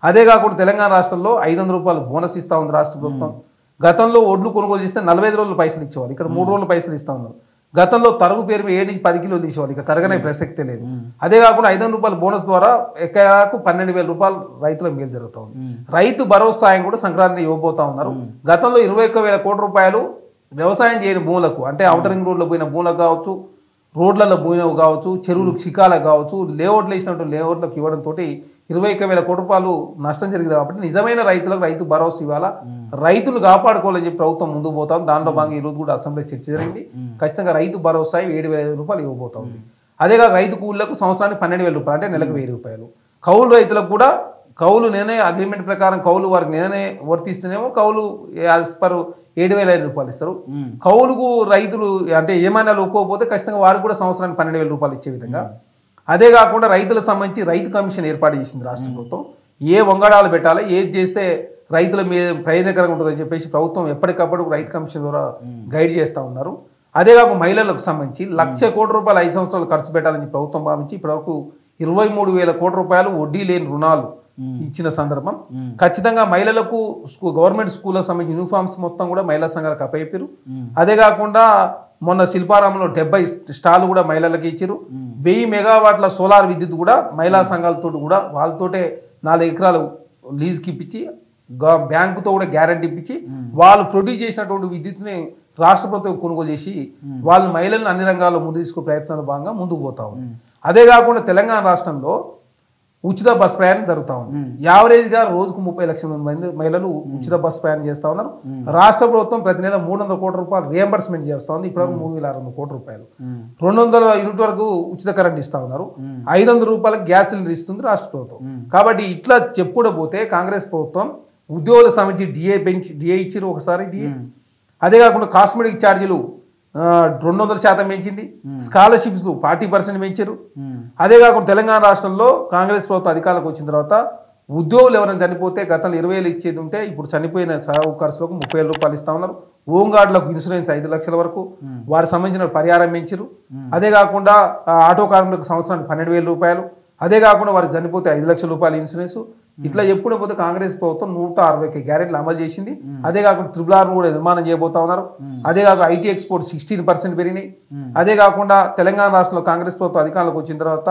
అదే కాకుండా తెలంగాణ రాష్ట్రంలో 500 రూపాయలు బోనస్ ఇస్తా ఉంది రాష్ట్ర ప్రభుత్వం. గతంలో ఒడ్లు కొనుగోలు చేస్తే 45 రోజులు పైసలు ఇచ్చేవాళ్ళు, ఇక్కడ 3 రోజులు పైసలు ఇస్తా ఉన్నారు. గతంలో తరుగు పేరు 7 నుంచి 10 కిలోలు తీసేవాళ్ళు, ఇక్కడ తరగనే ప్రసక్తే లేదు. అదే కాకుండా 500 రూపాయల బోనస్ ద్వారా ఎకరాకు 12,000 రూపాయలు రైతుల మేలు జరుగుతూ ఉంది. రైతు భరోసా సాయం కూడా సంక్రాంతి ఇవ్వబోతా ఉన్నారు. గతంలో 21,000 కోట్ల రూపాయలు వ్యవసాయం చేయని భూములకు, అంటే ఔటర్ రింగ్ రోడ్లో పోయిన భూములకు కావచ్చు, రోడ్లలో పోయినవి కావచ్చు, చెరువులు చికాలకు కావచ్చు, లేఅవుట్లు వేసినటువంటి లేఅవుట్లకు ఇవ్వడంతో 21,000 కోట్ల రూపాయలు నష్టం జరిగింది. కాబట్టి నిజమైన రైతులకు రైతు భరోసా ఇవ్వాలా, రైతులు కాపాడుకోవాలని చెప్పి ప్రభుత్వం ముందుకు పోతాం. దానిలో భాగంగా ఈ రోజు కూడా అసెంబ్లీ చర్చ జరిగింది. ఖచ్చితంగా రైతు భరోసా 7,500 రూపాయలు ఇవ్వబోతా ఉంది. అదేగా రైతు కూలీలకు సంవత్సరానికి 12,000 రూపాయలు, అంటే నెలకు 1,000 రూపాయలు. కౌలు రైతులకు కూడా కౌలు నేనే అగ్రిమెంట్ ప్రకారం కౌలు వారికి నేనే వర్తిస్తేనేమో కౌలు యాజ్ పర్ 7,500 రూపాయలు ఇస్తారు. కౌలుకు రైతులు అంటే ఏమైనా ఒప్పుకోకపోతే ఖచ్చితంగా వారికి కూడా సంవత్సరానికి 12,000 రూపాయలు ఇచ్చే విధంగా. అదే కాకుండా రైతులకు సంబంధించి రైతు కమిషన్ ఏర్పాటు చేసింది రాష్ట్ర ప్రభుత్వం. ఏ వంగడాలు పెట్టాలి, ఏది చేస్తే రైతుల మీద ప్రయోజనకరంగా ఉంటుందని చెప్పేసి ప్రభుత్వం ఎప్పటికప్పుడు రైతు కమిషన్ ద్వారా గైడ్ చేస్తూ ఉన్నారు. అదే కాకుండా మహిళలకు సంబంధించి 1,00,000 కోట్ల రూపాయలు 5 సంవత్సరాలు ఖర్చు పెట్టాలని ప్రభుత్వం భావించి ఇప్పటివరకు 23,000 కోట్ల రూపాయలు వడ్డీ లేని రుణాలు ఇచ్చిన సందర్భం. ఖచ్చితంగా మహిళలకు గవర్నమెంట్ స్కూళ్ళకు సంబంధించిన యూనిఫామ్స్ మొత్తం కూడా మహిళా సంఘాలకు అప్పచెప్పారు. అదే కాకుండా మొన్న శిల్పారామంలో 70 స్టాలు కూడా మహిళలకు ఇచ్చారు. 1000 మెగావాట్ల సోలార్ విద్యుత్ కూడా మహిళా సంఘాలతో కూడా వాళ్ళతోటే 4 ఎకరాలు లీజ్కి ఇప్పించి బ్యాంకుతో కూడా గ్యారంటీ ఇప్పించి వాళ్ళు ప్రొడ్యూస్ చేసినటువంటి విద్యుత్ని రాష్ట్ర ప్రభుత్వం కొనుగోలు చేసి వాళ్ళు మహిళలను అన్ని రంగాల్లో ముందు తీసుకునే ప్రయత్నాల భాగంగా ముందుకు పోతా ఉంది. అదే కాకుండా తెలంగాణ రాష్ట్రంలో ఉచిత బస్ ప్రయాణం జరుగుతూ ఉంది. యావరేజ్ గా రోజుకు 30 లక్షల మంది మహిళలు ఉచిత బస్ ప్రయాణం చేస్తా ఉన్నారు. రాష్ట్ర ప్రభుత్వం ప్రతి నెల 300 కోట్ల రూపాయలు రియంబర్స్మెంట్ చేస్తా ఉంది. ఇప్పుడు 3,600 కోట్ల రూపాయలు, 200 యూనిట్ వరకు ఉచిత కరెంట్ ఇస్తా ఉన్నారు. 500 రూపాయలకు గ్యాస్ సిలిండర్ ఇస్తుంది రాష్ట్ర ప్రభుత్వం. కాబట్టి ఇట్లా చెప్పుకుంటూ పోతే కాంగ్రెస్ ప్రభుత్వం ఉద్యోగుల సంబంధించి డిఏ ఇచ్చారు ఒకసారి డిఏ. అదే కాకుండా కాస్మెటిక్ ఛార్జీలు 200% పెంచింది. స్కాలర్షిప్స్ 40% పెంచారు. అదే కాకుండా తెలంగాణ రాష్ట్రంలో కాంగ్రెస్ ప్రభుత్వం అధికారులకు వచ్చిన తర్వాత ఉద్యోగులు ఎవరైనా చనిపోతే గతంలో 20,000 ఇచ్చేది ఉంటే ఇప్పుడు చనిపోయిన సాగు ఖర్చులకు 30,000 రూపాయలు ఇస్తా ఉన్నారు. హోంగార్డులకు ఇన్సూరెన్స్ 5 లక్షల వరకు వారికి సంబంధించిన పరిహారం పెంచారు. అదే కాకుండా ఆటో కార్మికులకు సంవత్సరానికి 12,000 రూపాయలు. అదే కాకుండా వారికి చనిపోతే 5 లక్షల రూపాయల ఇన్సూరెన్స్. ఇట్లా ఎప్పుడు పోతే కాంగ్రెస్ ప్రభుత్వం 160 గ్యారెంటీలు అమలు చేసింది. అదే కాకుండా RRR కూడా నిర్మాణం చేయబోతా ఉన్నారు. అదే కాకుండా ఐటీ ఎక్స్పోర్ట్ 16% పెరిగినాయి. అదే కాకుండా తెలంగాణ రాష్ట్రంలో కాంగ్రెస్ ప్రభుత్వం అధికారంలోకి వచ్చిన తర్వాత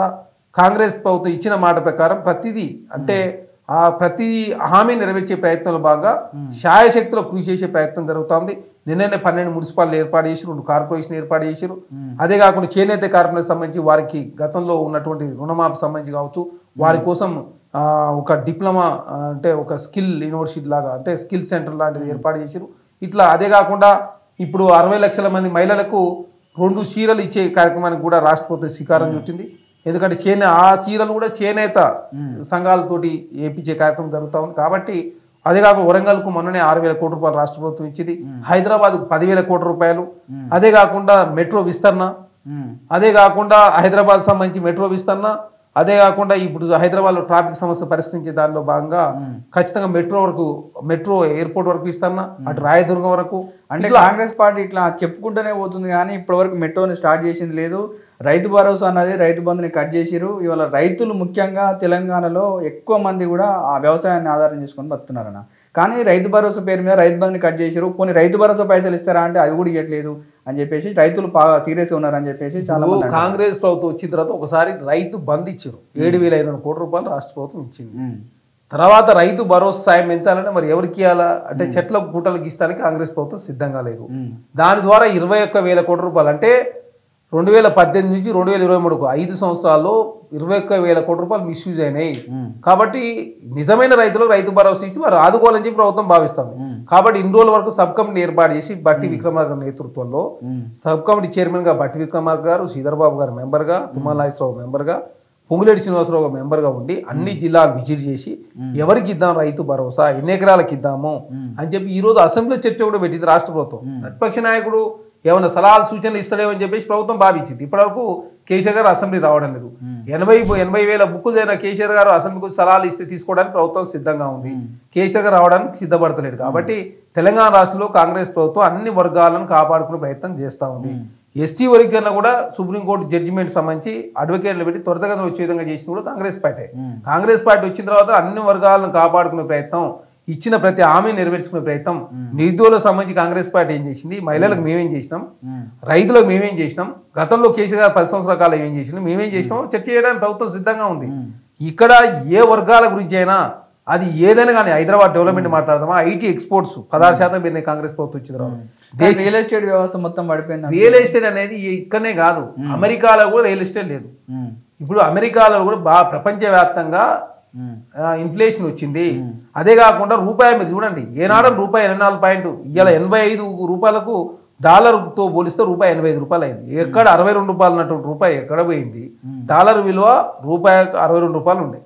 కాంగ్రెస్ ప్రభుత్వం ఇచ్చిన మాట ప్రకారం ప్రతిదీ అంటే ప్రతి హామీ నెరవేర్చే ప్రయత్నంలో భాగంగా శాయశక్తిలో కృషి చేసే ప్రయత్నం జరుగుతుంది. నిన్ననే 12 మున్సిపాలిటీలు ఏర్పాటు చేసి 2 కార్పొరేషన్ ఏర్పాటు చేశారు. అదే కాకుండా చేనేత కార్మికులకు సంబంధించి వారికి గతంలో ఉన్నటువంటి రుణమాఫీ సంబంధించి కావచ్చు, వారి కోసం ఒక డిప్లొమా అంటే ఒక స్కిల్ యూనివర్సిటీ లాగా అంటే స్కిల్ సెంటర్ లాంటిది ఏర్పాటు చేశారు. ఇట్లా అదే కాకుండా ఇప్పుడు 60 లక్షల మంది మహిళలకు 2 చీరలు ఇచ్చే కార్యక్రమానికి కూడా రాష్ట్ర ప్రభుత్వం శ్రీకారం చుట్టింది. ఎందుకంటే ఆ చీరలు కూడా చేనేత సంఘాలతోటి ఏపించే కార్యక్రమం జరుగుతూ ఉంది. కాబట్టి అదే కాకుండా వరంగల్కు మొన్ననే 6,000 కోట్ల రూపాయలు రాష్ట్ర ప్రభుత్వం ఇచ్చింది. హైదరాబాద్కు 10,000 కోట్ల రూపాయలు. అదే కాకుండా మెట్రో విస్తరణ, అదే కాకుండా హైదరాబాద్ సంబంధించి మెట్రో విస్తరణ, అదే కాకుండా ఇప్పుడు హైదరాబాద్లో ట్రాఫిక్ సమస్య పరిష్కరించే దానిలో భాగంగా ఖచ్చితంగా మెట్రో ఎయిర్పోర్ట్ వరకు ఇస్తారన్నా, అటు రాయదుర్గం వరకు. అంటే కాంగ్రెస్ పార్టీ ఇట్లా చెప్పుకుంటూనే పోతుంది కానీ ఇప్పటివరకు మెట్రోని స్టార్ట్ చేసింది లేదు. రైతు భరోసా అన్నది రైతు బంధుని కట్ చేసిరు. ఇవాళ రైతులు ముఖ్యంగా తెలంగాణలో ఎక్కువ మంది కూడా ఆ వ్యవసాయాన్ని ఆధారం చేసుకొని బతున్నారన్న. కానీ రైతు భరోసా పేరు మీద రైతు బంధుని కట్ చేసిరు. కొన్ని రైతు భరోసా పైసలు ఇస్తారా అంటే అది కూడా ఇవ్వట్లేదు అని చెప్పేసి రైతులు బాగా సీరియస్గా ఉన్నారని చెప్పేసి చాలా మంది. కాంగ్రెస్ ప్రభుత్వం వచ్చిన తర్వాత ఒకసారి రైతు బంద్ ఇచ్చారు. 7,500 కోట్ల రూపాయలు రాష్ట్ర ప్రభుత్వం ఇచ్చింది. తర్వాత రైతు భరోసా సాయం పెంచాలంటే మరి ఎవరికి ఇవ్వాలా అంటే చెట్లకు గుట్టలకు ఇస్తానికి కాంగ్రెస్ ప్రభుత్వం సిద్ధంగా లేదు. దాని ద్వారా 21,000 కోట్ల రూపాయలు అంటే 2018 నుంచి 2023కు 5 సంవత్సరాల్లో 21,000 కోట్ల రూపాయలు మిస్యూజ్ అయినాయి. కాబట్టి నిజమైన రైతులకు రైతు భరోసా ఇచ్చి వారు ఆదుకోవాలని చెప్పి ప్రభుత్వం భావిస్తాం. కాబట్టి ఇన్ని రోజుల వరకు సబ్ కమిటీ ఏర్పాటు చేసి బట్టి విక్రమార్క నేతృత్వంలో సబ్ కమిటీ చైర్మన్ గా బట్టి విక్రమార్క గారు, శ్రీధర్ బాబు గారు మెంబర్ గా, తుమ్మల నాగేశ్వరరావు మెంబర్ గా, పొంగులేటి శ్రీనివాసరావు మెంబర్ గా ఉండి అన్ని జిల్లాలు విజిట్ చేసి ఎవరికి ఇద్దాం రైతు భరోసా, ఎన్ని ఎకరాలకు ఇద్దాము అని చెప్పి ఈ రోజు అసెంబ్లీలో చర్చ కూడా పెట్టింది రాష్ట్ర ప్రభుత్వం. ప్రతిపక్ష నాయకుడు ఏమైనా సలహాలు సూచనలు ఇస్తాడేమని చెప్పేసి ప్రభుత్వం భావించింది. ఇప్పటివరకు కేసీఆర్ గారు అసెంబ్లీ రావడం లేదు. 80,000 బుక్కులు జరిగిన కేసీఆర్ గారు అసెంబ్లీకి సలహాలు ఇస్తే తీసుకోవడానికి ప్రభుత్వం సిద్ధంగా ఉంది. కేసీఆర్ గారు రావడానికి సిద్ధపడతలేడు. కాబట్టి తెలంగాణ రాష్ట్రంలో కాంగ్రెస్ ప్రభుత్వం అన్ని వర్గాలను కాపాడుకునే ప్రయత్నం చేస్తూ ఉంది. ఎస్సీ వర్గీకరణ కూడా సుప్రీంకోర్టు జడ్జిమెంట్ సంబంధించి అడ్వకేట్లు పెట్టి త్వరితగతిన వచ్చే విధంగా చేసింది కూడా కాంగ్రెస్ పార్టీ. కాంగ్రెస్ పార్టీ వచ్చిన తర్వాత అన్ని వర్గాలను కాపాడుకునే ప్రయత్నం ఇచ్చిన ప్రతి హామీ నెరవేర్చుకునే ప్రయత్నం, నిరుద్యోగులకు సంబంధించి కాంగ్రెస్ పార్టీ ఏం చేసింది, మహిళలకు మేమేం చేసినాం, రైతులకు మేమేం చేసినాం, గతంలో కేసీఆర్ 10 సంవత్సరాల కాలం ఏం చేసినాం, మేమేం చేసినాం చర్చ చేయడానికి ప్రభుత్వం సిద్ధంగా ఉంది. ఇక్కడ ఏ వర్గాల గురించి అయినా అది ఏదైనా కానీ హైదరాబాద్ డెవలప్మెంట్ మాట్లాడదామా, ఐటీ ఎక్స్పోర్ట్స్ 16% పెరిగినాయి కాంగ్రెస్ ప్రభుత్వం వచ్చిన తర్వాత. రియల్ ఎస్టేట్ వ్యవస్థ మొత్తం పడిపోయింది. రియల్ ఎస్టేట్ అనేది ఇక్కడనే కాదు, అమెరికాలో కూడా రియల్ ఎస్టేట్ లేదు. ఇప్పుడు అమెరికాలో కూడా బాగా ప్రపంచవ్యాప్తంగా ఇన్ఫ్లేషన్ వచ్చింది. అదే కాకుండా రూపాయి మీరు చూడండి, ఏనాడు రూపాయి 84 పాయింట్, ఇవాళ 85 రూపాయలకు డాలర్తో పోలిస్తే రూపాయి 85 రూపాయలు అయింది. ఎక్కడ 62 రూపాయలు ఉన్నటువంటి రూపాయి ఎక్కడ పోయింది? డాలర్ విలువ రూపాయికి 62 రూపాయలు ఉండే,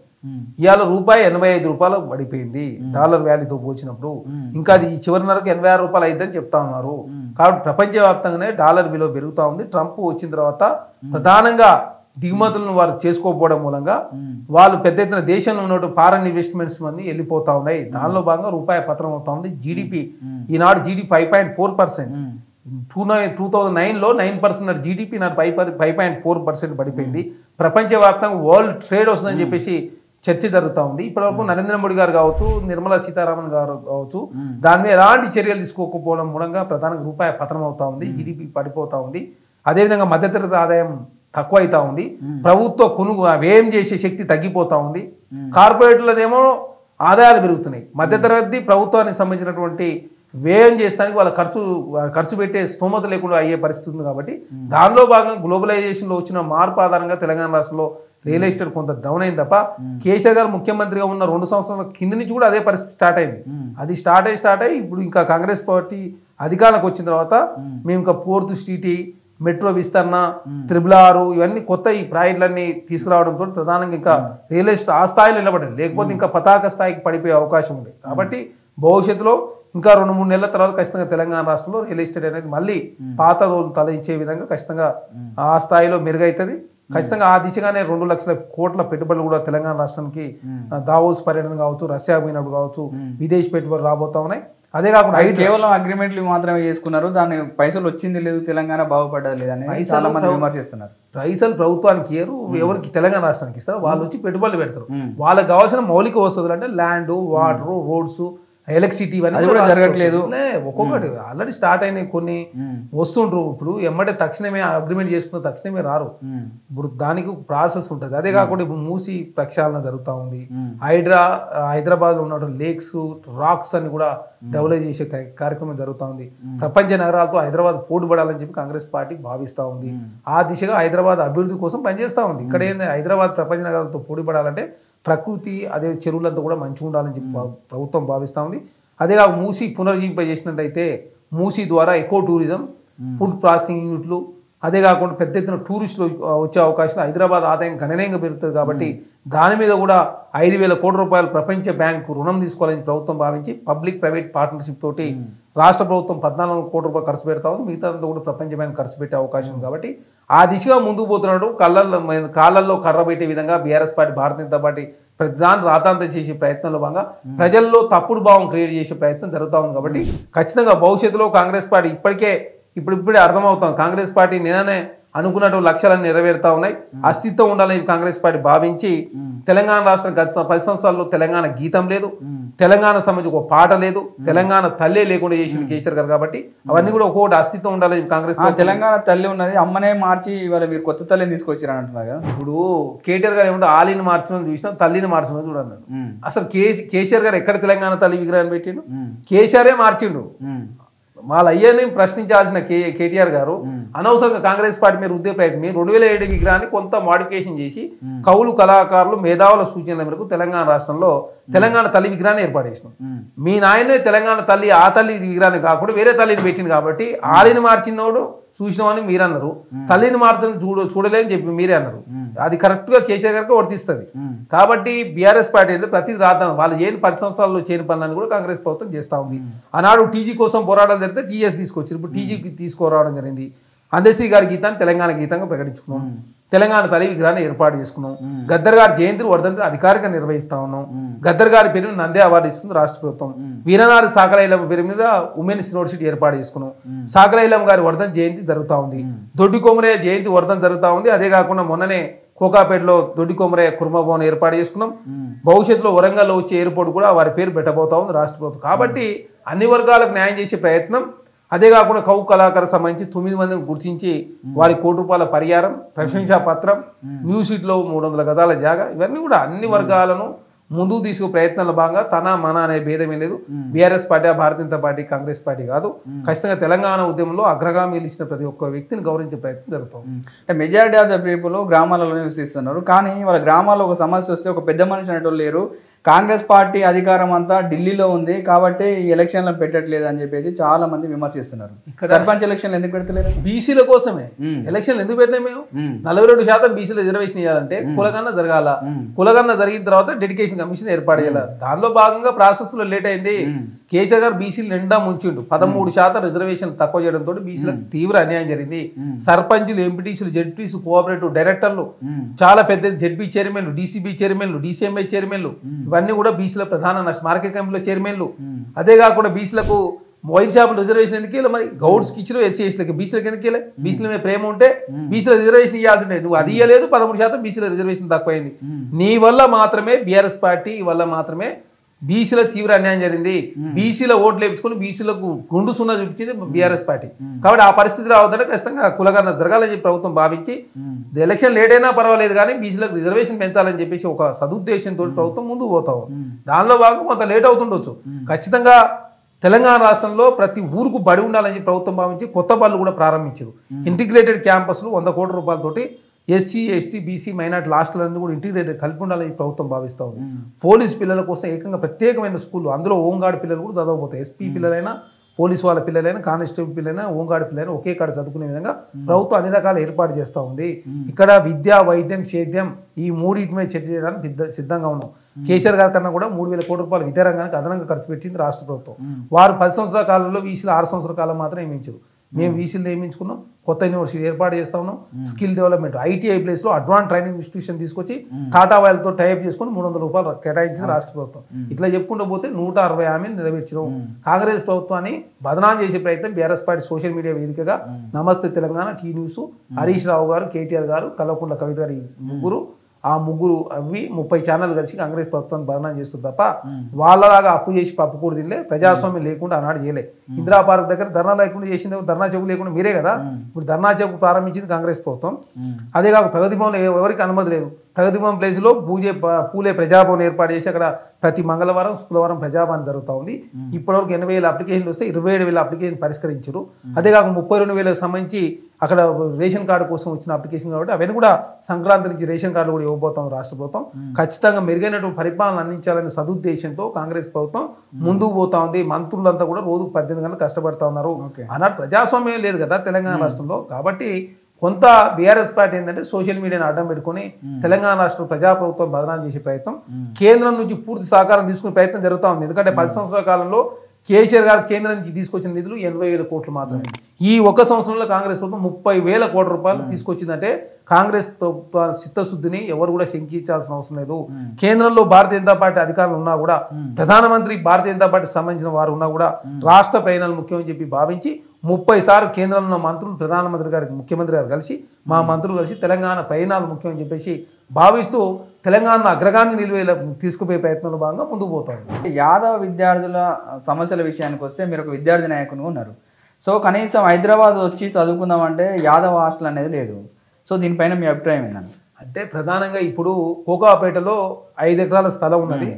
ఇవాళ రూపాయి 85 రూపాయలు పడిపోయింది డాలర్ వాల్యూతో పోల్చినప్పుడు. ఇంకా అది చివరిన్నరకు 86 రూపాయలు అయిద్దని చెప్తా ఉన్నారు. కాబట్టి ప్రపంచవ్యాప్తంగానే డాలర్ విలువ పెరుగుతూ ఉంది. ట్రంప్ వచ్చిన తర్వాత ప్రధానంగా దిగుమతులను వారు చేసుకోకపోవడం మూలంగా వాళ్ళు పెద్ద ఎత్తున దేశంలో ఉన్న ఫారెన్ ఇన్వెస్ట్మెంట్స్ అన్ని వెళ్ళిపోతా ఉన్నాయి. దానిలో భాగంగా రూపాయి పతనం అవుతా ఉంది. జీడిపి ఈనాడు జీడిపి 5.4%, 2009లో 9% జీడిపి నాడు 5.4% పడిపోయింది. ప్రపంచవ్యాప్తంగా వరల్డ్ ట్రేడ్ వస్తుందని చెప్పేసి చర్చ జరుగుతూ ఉంది. ఇప్పటివరకు నరేంద్ర మోడీ గారు కావచ్చు, నిర్మలా సీతారామన్ గారు కావచ్చు, దాని మీద ఎలాంటి చర్యలు తీసుకోకపోవడం మూలంగా ప్రధానంగా రూపాయి పతనం అవుతా ఉంది, జీడిపి పడిపోతా ఉంది. అదేవిధంగా మధ్యతరగతి ఆదాయం తక్కువ అవుతా ఉంది, ప్రభుత్వ వ్యయం చేసే శక్తి తగ్గిపోతా ఉంది, కార్పొరేట్లదేమో ఆదాయాలు పెరుగుతున్నాయి, మధ్యతరగతి ప్రభుత్వానికి సంబంధించినటువంటి వ్యయం చేస్తానికి వాళ్ళ ఖర్చు పెట్టే స్తోమత లేకుండా అయ్యే పరిస్థితి ఉంది. కాబట్టి దానిలో భాగంగా గ్లోబలైజేషన్లో వచ్చిన మార్పు ఆధారంగా తెలంగాణ రాష్ట్రంలో రియల్ ఎస్టేట్ కొంత డౌన్ అయింది తప్ప, కేసీఆర్ గారు ముఖ్యమంత్రిగా ఉన్న 2 సంవత్సరాల కింద నుంచి కూడా అదే పరిస్థితి స్టార్ట్ అయింది. అది స్టార్ట్ అయ్యి ఇప్పుడు ఇంకా కాంగ్రెస్ పార్టీ అధికారంలోకి వచ్చిన తర్వాత మేము ఇంకా 4th స్ట్రీట్, మెట్రో విస్తరణ, 666 ఇవన్నీ కొత్త ఈ ప్రాజెక్టులన్నీ తీసుకురావడంతో ప్రధానంగా ఇంకా రియల్ ఎస్టేట్ ఆ స్థాయిలో నిలబడింది. లేకపోతే ఇంకా పతాక స్థాయికి పడిపోయే అవకాశం ఉంది. కాబట్టి భవిష్యత్తులో ఇంకా 2-3 నెలల తర్వాత ఖచ్చితంగా తెలంగాణ రాష్ట్రంలో రియల్ ఎస్టేట్ అనేది మళ్ళీ పాత రోజులు తలయించే విధంగా ఖచ్చితంగా ఆ స్థాయిలో మెరుగవుతుంది. ఖచ్చితంగా ఆ దిశగానే 2 లక్షల కోట్ల పెట్టుబడులు కూడా తెలంగాణ రాష్ట్రానికి దావోస్ పర్యటన కావచ్చు, రష్యా పోయినప్పుడు కావచ్చు, విదేశీ పెట్టుబడులు రాబోతా ఉన్నాయి. అదే కాకుండా కేవలం అగ్రిమెంట్లు మాత్రమే చేసుకున్నారు, దాని పైసలు వచ్చింది లేదు, తెలంగాణ బాగుపడ్డది లేదని చాలా మంది విమర్శిస్తున్నారు. పైసలు ప్రభుత్వానికి ఇయ్యరు, ఎవరికి తెలంగాణ రాష్ట్రానికి ఇస్తారు, వాళ్ళు వచ్చి పెట్టుబడులు పెడతారు. వాళ్ళకి కావాల్సిన మౌలిక వసతులు అంటే ల్యాండ్, వాటర్, రోడ్స్, ఎలక్ట్రిసిటీ ఇవన్నీ కూడా జరగట్లేదు. ఒక్కొక్కటి ఆల్రెడీ స్టార్ట్ అయినాయి, కొన్ని వస్తుంటారు. ఇప్పుడు ఎమ్మటే తక్షణమే అగ్రిమెంట్ చేసుకున్న తక్షణమే రారు, ఇప్పుడు దానికి ప్రాసెస్ ఉంటుంది. అదే కాకుండా ఇప్పుడు మూసి ప్రక్షాళన జరుగుతూ ఉంది. హైదరాబాద్లో ఉన్న లేక్స్, రాక్స్ అని కూడా డెవలప్ చేసే కార్యక్రమం జరుగుతూ ఉంది. ప్రపంచ నగరాలతో హైదరాబాద్ పోటీ పడాలని చెప్పి కాంగ్రెస్ పార్టీ భావిస్తూ ఉంది. ఆ దిశగా హైదరాబాద్ అభివృద్ధి కోసం పనిచేస్తూ ఉంది. ఇక్కడ ఏంది, హైదరాబాద్ ప్రపంచ నగరాలతో పోటీ పడాలంటే ప్రకృతి అదే చెరువులంతా కూడా మంచిగా ఉండాలని చెప్పి ప్రభుత్వం భావిస్తూ ఉంది. అదేగా మూసి పునర్జీవింపజేసినట్టయితే మూసి ద్వారా ఎకో టూరిజం, ఫుడ్ ప్రాసెసింగ్ యూనిట్లు, అదే కాకుండా పెద్ద ఎత్తున టూరిస్టులు వచ్చే అవకాశం, హైదరాబాద్ ఆదాయం గణనీయంగా పెరుగుతుంది. కాబట్టి దాని మీద కూడా 5,000 కోట్ల రూపాయలు ప్రపంచ బ్యాంకు రుణం తీసుకోవాలని ప్రభుత్వం భావించి పబ్లిక్ ప్రైవేట్ పార్ట్నర్షిప్ తోటి రాష్ట్ర ప్రభుత్వం 14 కోట్ల రూపాయలు ఖర్చు పెడతా ఉంది. మిగతాదంతా కూడా ప్రపంచ బ్యాంక్ ఖర్చు పెట్టే అవకాశం ఉంది. కాబట్టి ఆ దిశగా ముందుకు పోతున్నాడు. కాళ్ళల్లో కర్ర పెట్టే విధంగా BRS party, Bharatiya Janata party ప్రతిదాన్ని రాతాంతం చేసే ప్రయత్నంలో భాగంగా ప్రజల్లో తప్పుడు భావం క్రియేట్ చేసే ప్రయత్నం జరుగుతూ ఉంది. కాబట్టి ఖచ్చితంగా భవిష్యత్తులో కాంగ్రెస్ పార్టీ ఇప్పుడిప్పుడే అర్థమవుతాం, కాంగ్రెస్ పార్టీ నిన్ననే అనుకున్నటువంటి లక్ష్యాలను నెరవేరుతా ఉన్నాయి. అస్తిత్వం ఉండాలని కాంగ్రెస్ పార్టీ భావించి తెలంగాణ రాష్ట్రం గత 10 సంవత్సరాల్లో తెలంగాణ గీతం లేదు, తెలంగాణ సంబంధించి ఒక పాట లేదు, తెలంగాణ తల్లే లేకుండా చేసింది కేసీఆర్ గారు. కాబట్టి అవన్నీ కూడా ఒక్కొక్కటి అస్తిత్వం ఉండాలని కాంగ్రెస్ తెలంగాణ తల్లి ఉన్నది, అమ్మనే మార్చి ఇవాళ మీరు కొత్త తల్లిని తీసుకొచ్చారు అంటున్నారు కదా. ఇప్పుడు కేటీఆర్ గారు ఏమంటే ఆలీని మార్చడం చూసినా, తల్లిని మార్చడం చూడన్నాడు. అసలు కేసీఆర్ గారు ఎక్కడ తెలంగాణ తల్లి విగ్రహాన్ని పెట్టిండు? కేసీఆరే మార్చిండు. వాళ్ళ అయ్యని ప్రశ్నించాల్సిన కేటీఆర్ గారు అనవసరంగా కాంగ్రెస్ పార్టీ మీద రుద్దే ప్రయత్నం. 2007 విగ్రహాన్ని కొంత మోడిఫికేషన్ చేసి కవులు, కళాకారులు, మేధావుల సూచనల మేరకు తెలంగాణ రాష్ట్రంలో తెలంగాణ తల్లి విగ్రహాన్ని ఏర్పాటు చేసినాం. మీ నాయనే తెలంగాణ తల్లి, ఆ తల్లి విగ్రహాన్ని కాకుండా వేరే తల్లిని పెట్టింది. కాబట్టి ఆలిని మార్చినోడు చూసినామని మీరు అన్నారు, తల్లిని మార్చని చూడలేని చెప్పి మీరే అన్నారు. అది కరెక్ట్ గా కేసీఆర్ గారికి వర్తిస్తుంది. కాబట్టి బీఆర్ఎస్ పార్టీ ప్రతి రాద్దాం వాళ్ళు చేయని 10 సంవత్సరాల్లో చేయని పనులను కూడా కాంగ్రెస్ ప్రభుత్వం చేస్తూ ఉంది. ఆనాడు టీజీ కోసం పోరాటం జరిగితే టీఎస్ తీసుకొచ్చారు, ఇప్పుడు టీజీకి తీసుకురావడం జరిగింది. అందశ్రీ గారి గీతాన్ని తెలంగాణ గీతంగా ప్రకటించుకున్నాం, తెలంగాణ తల్లి విగ్రహాన్ని ఏర్పాటు చేసుకున్నాం, గద్దర్ గారి జయంతి వర్ధంతి అధికారికంగా నిర్వహిస్తా ఉన్నాం, గద్దర్ గారి పేరు నందే అవార్డు ఇస్తుంది రాష్ట్ర ప్రభుత్వం, వీరనారి సాకలైలమ్మ పేరు మీద ఉమెన్స్ యూనివర్సిటీ ఏర్పాటు చేసుకున్నాం, సాకలైలమ్మ గారి వర్ధంతి జయంతి జరుగుతూ ఉంది, దొడ్డి కొమరయ్య జయంతి వర్ధంతి జరుగుతూ ఉంది. అదే కాకుండా మొన్ననే కోకాపేటలో దొడ్డి కొమరయ్య కుర్మ భవన్ ఏర్పాటు చేసుకున్నాం. భవిష్యత్తులో వరంగల్లో వచ్చే ఎయిర్పోర్ట్ కూడా వారి పేరు పెట్టబోతా ఉంది రాష్ట్ర ప్రభుత్వం. కాబట్టి అన్ని వర్గాలకు న్యాయం చేసే ప్రయత్నం. అదే కాకుండా కౌ కళాకారు సంబంధించి 9 మందిని గుర్తించి వారి ₹1 పరిహారం, ప్రశంసా పత్రం, న్యూసిటీలో 300 గదాల జాగా, ఇవన్నీ కూడా అన్ని వర్గాలను ముందుకు తీసుకు ప్రయత్నాల భాగంగా తన మన అనే భేదమే లేదు. BRS party, Bharatiya Janata party, Congress party కాదు. ఖచ్చితంగా తెలంగాణ ఉద్యమంలో అగ్రగామి ఇచ్చిన ప్రతి ఒక్క వ్యక్తిని గౌరవించే ప్రయత్నం జరుగుతుంది. అంటే మెజారిటీ ఆఫ్ ద పీపుల్ గ్రామాలలో నివసిస్తున్నారు. కానీ వాళ్ళ గ్రామాల్లో ఒక సమస్య వస్తే ఒక పెద్ద మనిషి అనేటోళ్ళు లేరు. కాంగ్రెస్ పార్టీ అధికారం అంతా ఢిల్లీలో ఉంది కాబట్టి ఈ ఎలక్షన్లను పెట్టట్లేదు అని చెప్పేసి చాలా మంది విమర్శిస్తున్నారు. సర్పంచ్ ఎలక్షన్లు ఎందుకు పెడతలేరు? బీసీల కోసమే ఎలక్షన్లు ఎందుకు పెట్టలేము మేము. 42% బీసీల రిజర్వేషన్ ఇవ్వాలంటే కులగన్న జరగాల. కులగన్న జరిగిన తర్వాత డెడికేషన్ కమిషన్ ఏర్పాటు చేయాలి. దానిలో భాగంగా ప్రాసెస్ లో లేట్ అయింది. కేసీఆర్ గారు బీసీలు నిండా ముంచిండు. 13% రిజర్వేషన్ తక్కువ చేయడంతో బీసీలకు తీవ్ర అన్యాయం జరిగింది. సర్పంచులు, ఎంపీటీసీలు, జెడ్పీసీ, కోఆపరేటివ్ డైరెక్టర్లు, చాలా పెద్ద జెడ్పీ చైర్మన్లు, డీసీబీ చైర్మన్లు, డీసీఎంఐ చైర్మన్లు, ఇవన్నీ కూడా బీసీల ప్రధాన నష్టం. మార్కెట్ కమిటీలో చైర్మన్లు. అదే కాకుండా బీసీలకు వైన్ షాపులు రిజర్వేషన్ ఎందుకు ఇలా? మరి గౌడ్స్కి ఇచ్చిన ఎస్సీ ఎస్టీలకి, బీసీలకు ఎందుకు ఇలా? బీసీల మీద ప్రేమ ఉంటే బీసీల రిజర్వేషన్ ఇవ్వాల్సి ఉండే. నువ్వు అది ఇవ్వలేదు. 13% బీసీల రిజర్వేషన్ తక్కువైంది. నీ వల్ల మాత్రమే, బీఆర్ఎస్ పార్టీ వల్ల మాత్రమే బీసీల తీవ్ర అన్యాయం జరిగింది. బీసీల ఓట్లు వేయించుకొని బీసీలకు గుండు సున్నా చూపించింది బీఆర్ఎస్ పార్టీ. కాబట్టి ఆ పరిస్థితి రావద్దంటే ఖచ్చితంగా కులగన్న జరగాలని చెప్పి ప్రభుత్వం భావించి ఎలక్షన్ లేట్ అయినా పర్వాలేదు కానీ బీసీలకు రిజర్వేషన్ పెంచాలని చెప్పేసి ఒక సదుద్దేశంతో ప్రభుత్వం ముందుకు పోతాం. దానిలో భాగంగా కొంత లేట్ అవుతుండొచ్చు. ఖచ్చితంగా తెలంగాణ రాష్ట్రంలో ప్రతి ఊరుకు బడి ఉండాలని చెప్పి ప్రభుత్వం భావించి కొత్త బళ్ళు కూడా ప్రారంభించారు. ఇంటిగ్రేటెడ్ క్యాంపస్లు 100 కోట్ల రూపాయలతోటి SC, ST, BC, minority hostel కూడా ఇంటిగ్రేటెడ్ కలిపి ఉండాలని ప్రభుత్వం భావిస్తూ ఉంది. పోలీస్ పిల్లల కోసం ఏకంగా ప్రత్యేకమైన స్కూళ్ళు, అందులో హోంగార్డ్ పిల్లలు కూడా చదవబోతాయి. ఎస్పీ పిల్లలైనా, పోలీసు వాళ్ళ పిల్లలైనా, కానిస్టేబుల్ పిల్లలైనా, హోంగార్డ్ పిల్లలైనా ఒకే కాడ చదువుకునే విధంగా ప్రభుత్వం అన్ని రకాల ఏర్పాటు చేస్తూ ఉంది. ఇక్కడ విద్య, వైద్యం, సేద్యం ఈ మూడింటి మీద చర్చ చేయడానికి సిద్ధంగా ఉన్నాం. కేసీఆర్ గారి కన్నా కూడా 3,000 కోట్ల రూపాయలు విద్యా రంగానికి అదనంగా ఖర్చు పెట్టింది రాష్ట్ర ప్రభుత్వం. వారు 10 సంవత్సరాల కాలంలో వీసీలు 6 సంవత్సరాల కాలం మాత్రం నియమించారు. మేము వీసీలు నియమించుకున్నాం. కొత్త యూనివర్సిటీ ఏర్పాటు చేస్తా ఉన్నాం. స్కిల్ డెవలప్మెంట్ ఐటీఐ ప్లేస్లో అడ్వాన్స్ ట్రైనింగ్ ఇన్స్టిట్యూషన్ తీసుకొచ్చి టాటా వాళ్ళతో టైప్ చేసుకుని ₹300 కేటాయించింది రాష్ట్ర ప్రభుత్వం. ఇట్లా చెప్పుకుంటూ పోతే 160 హామీలు నెరవేర్చడం. కాంగ్రెస్ ప్రభుత్వాన్ని బదనాం చేసే ప్రయత్నం బీఆర్ఎస్ పార్టీ సోషల్ మీడియా వేదికగా నమస్తే తెలంగాణ, టీ న్యూస్, హరీష్ రావు గారు, కేటీఆర్ గారు, కల్వకుంట్ల కవిత గారి ముగ్గురు అవి 30 ఛానల్ కలిసి కాంగ్రెస్ ప్రభుత్వాన్ని బదనాం చేస్తుంది తప్ప వాళ్ళలాగా అప్పు చేసి పప్పు కూడా తినలే. ప్రజాస్వామ్యం లేకుండా ఆనాడు చేయలే. ఇందిరా పార్క్ దగ్గర ధర్నా లేకుండా చేసింది, ధర్నా చౌక్ లేకుండా మీరే కదా. ఇప్పుడు ధర్నా చౌక్ ప్రారంభించింది కాంగ్రెస్ ప్రభుత్వం. అదే కాక ప్రగతి భవన్ ఎవరికి అనుమతి లేదు. ప్రగతి భవన్ ప్లేస్లో పూలే ప్రజాభవన్ ఏర్పాటు చేసి అక్కడ ప్రతి మంగళవారం, శుక్రవారం ప్రజాభవన్ జరుగుతూ ఉంది. ఇప్పటివరకు 80,000 అప్లికేషన్లు వస్తే 27,000 అప్లికేషన్ పరిష్కరించారు. అదే కాక 32,000 సంబంధించి అక్కడ రేషన్ కార్డు కోసం వచ్చిన అప్లికేషన్ కాబట్టి అవన్నీ కూడా సంక్రాంతి నుంచి రేషన్ కార్డులు కూడా ఇవ్వబోతాం రాష్ట్ర ప్రభుత్వం. ఖచ్చితంగా మెరుగైనటువంటి పరిపాలన అందించాలనే సదుద్దేశంతో కాంగ్రెస్ ప్రభుత్వం ముందుకు పోతా ఉంది. మంత్రులంతా కూడా రోజుకు 18 గంటలు కష్టపడతా ఉన్నారు. అన్నట్టు ప్రజాస్వామ్యం లేదు కదా తెలంగాణ రాష్ట్రంలో. కాబట్టి కొంత బీఆర్ఎస్ పార్టీ ఏంటంటే సోషల్ మీడియాని అడ్డం పెట్టుకుని తెలంగాణ రాష్ట్ర ప్రజాప్రభుత్వం బదనాం చేసే ప్రయత్నం, కేంద్రం నుంచి పూర్తి సహకారం తీసుకునే ప్రయత్నం జరుగుతూ ఉంది. ఎందుకంటే 10 సంవత్సరాల కాలంలో కేసీఆర్ గారు కేంద్రం నుంచి తీసుకొచ్చిన నిధులు 80,000 కోట్లు మాత్రమే. ఈ ఒక్క సంవత్సరంలో కాంగ్రెస్ ప్రభుత్వం 30,000 కోట్ల రూపాయలు తీసుకొచ్చిందంటే కాంగ్రెస్ ప్రభుత్వ చిత్తశుద్ధిని ఎవరు కూడా శంకించాల్సిన అవసరం లేదు. కేంద్రంలో భారతీయ జనతా పార్టీ అధికారులు ఉన్నా కూడా, ప్రధానమంత్రి భారతీయ జనతా పార్టీకి సంబంధించిన వారు ఉన్నా కూడా రాష్ట్ర ప్రయోజనాలు ముఖ్యమని చెప్పి భావించి 30 సార్లు కేంద్రంలో ఉన్న మంత్రులు ప్రధానమంత్రి గారికి, ముఖ్యమంత్రి గారు కలిసి, మా మంత్రులు కలిసి తెలంగాణ ప్రయోజనాలు ముఖ్యమని చెప్పేసి భావిస్తూ తెలంగాణ అగ్రగామి నిలువేలా తీసుకుపోయే ప్రయత్నంలో భాగంగా ముందుకు పోతారు. యాదవ విద్యార్థుల సమస్యల విషయానికి వస్తే మీరు ఒక విద్యార్థి నాయకునిగా ఉన్నారు. సో కనీసం హైదరాబాద్ వచ్చి చదువుకుందామంటే యాదవ హాస్టల్ అనేది లేదు. సో దీనిపైన మీ అభిప్రాయం ఏంటంటే? అంటే ప్రధానంగా ఇప్పుడు కోకాపేటలో 5 ఎకరాల స్థలం ఉన్నది.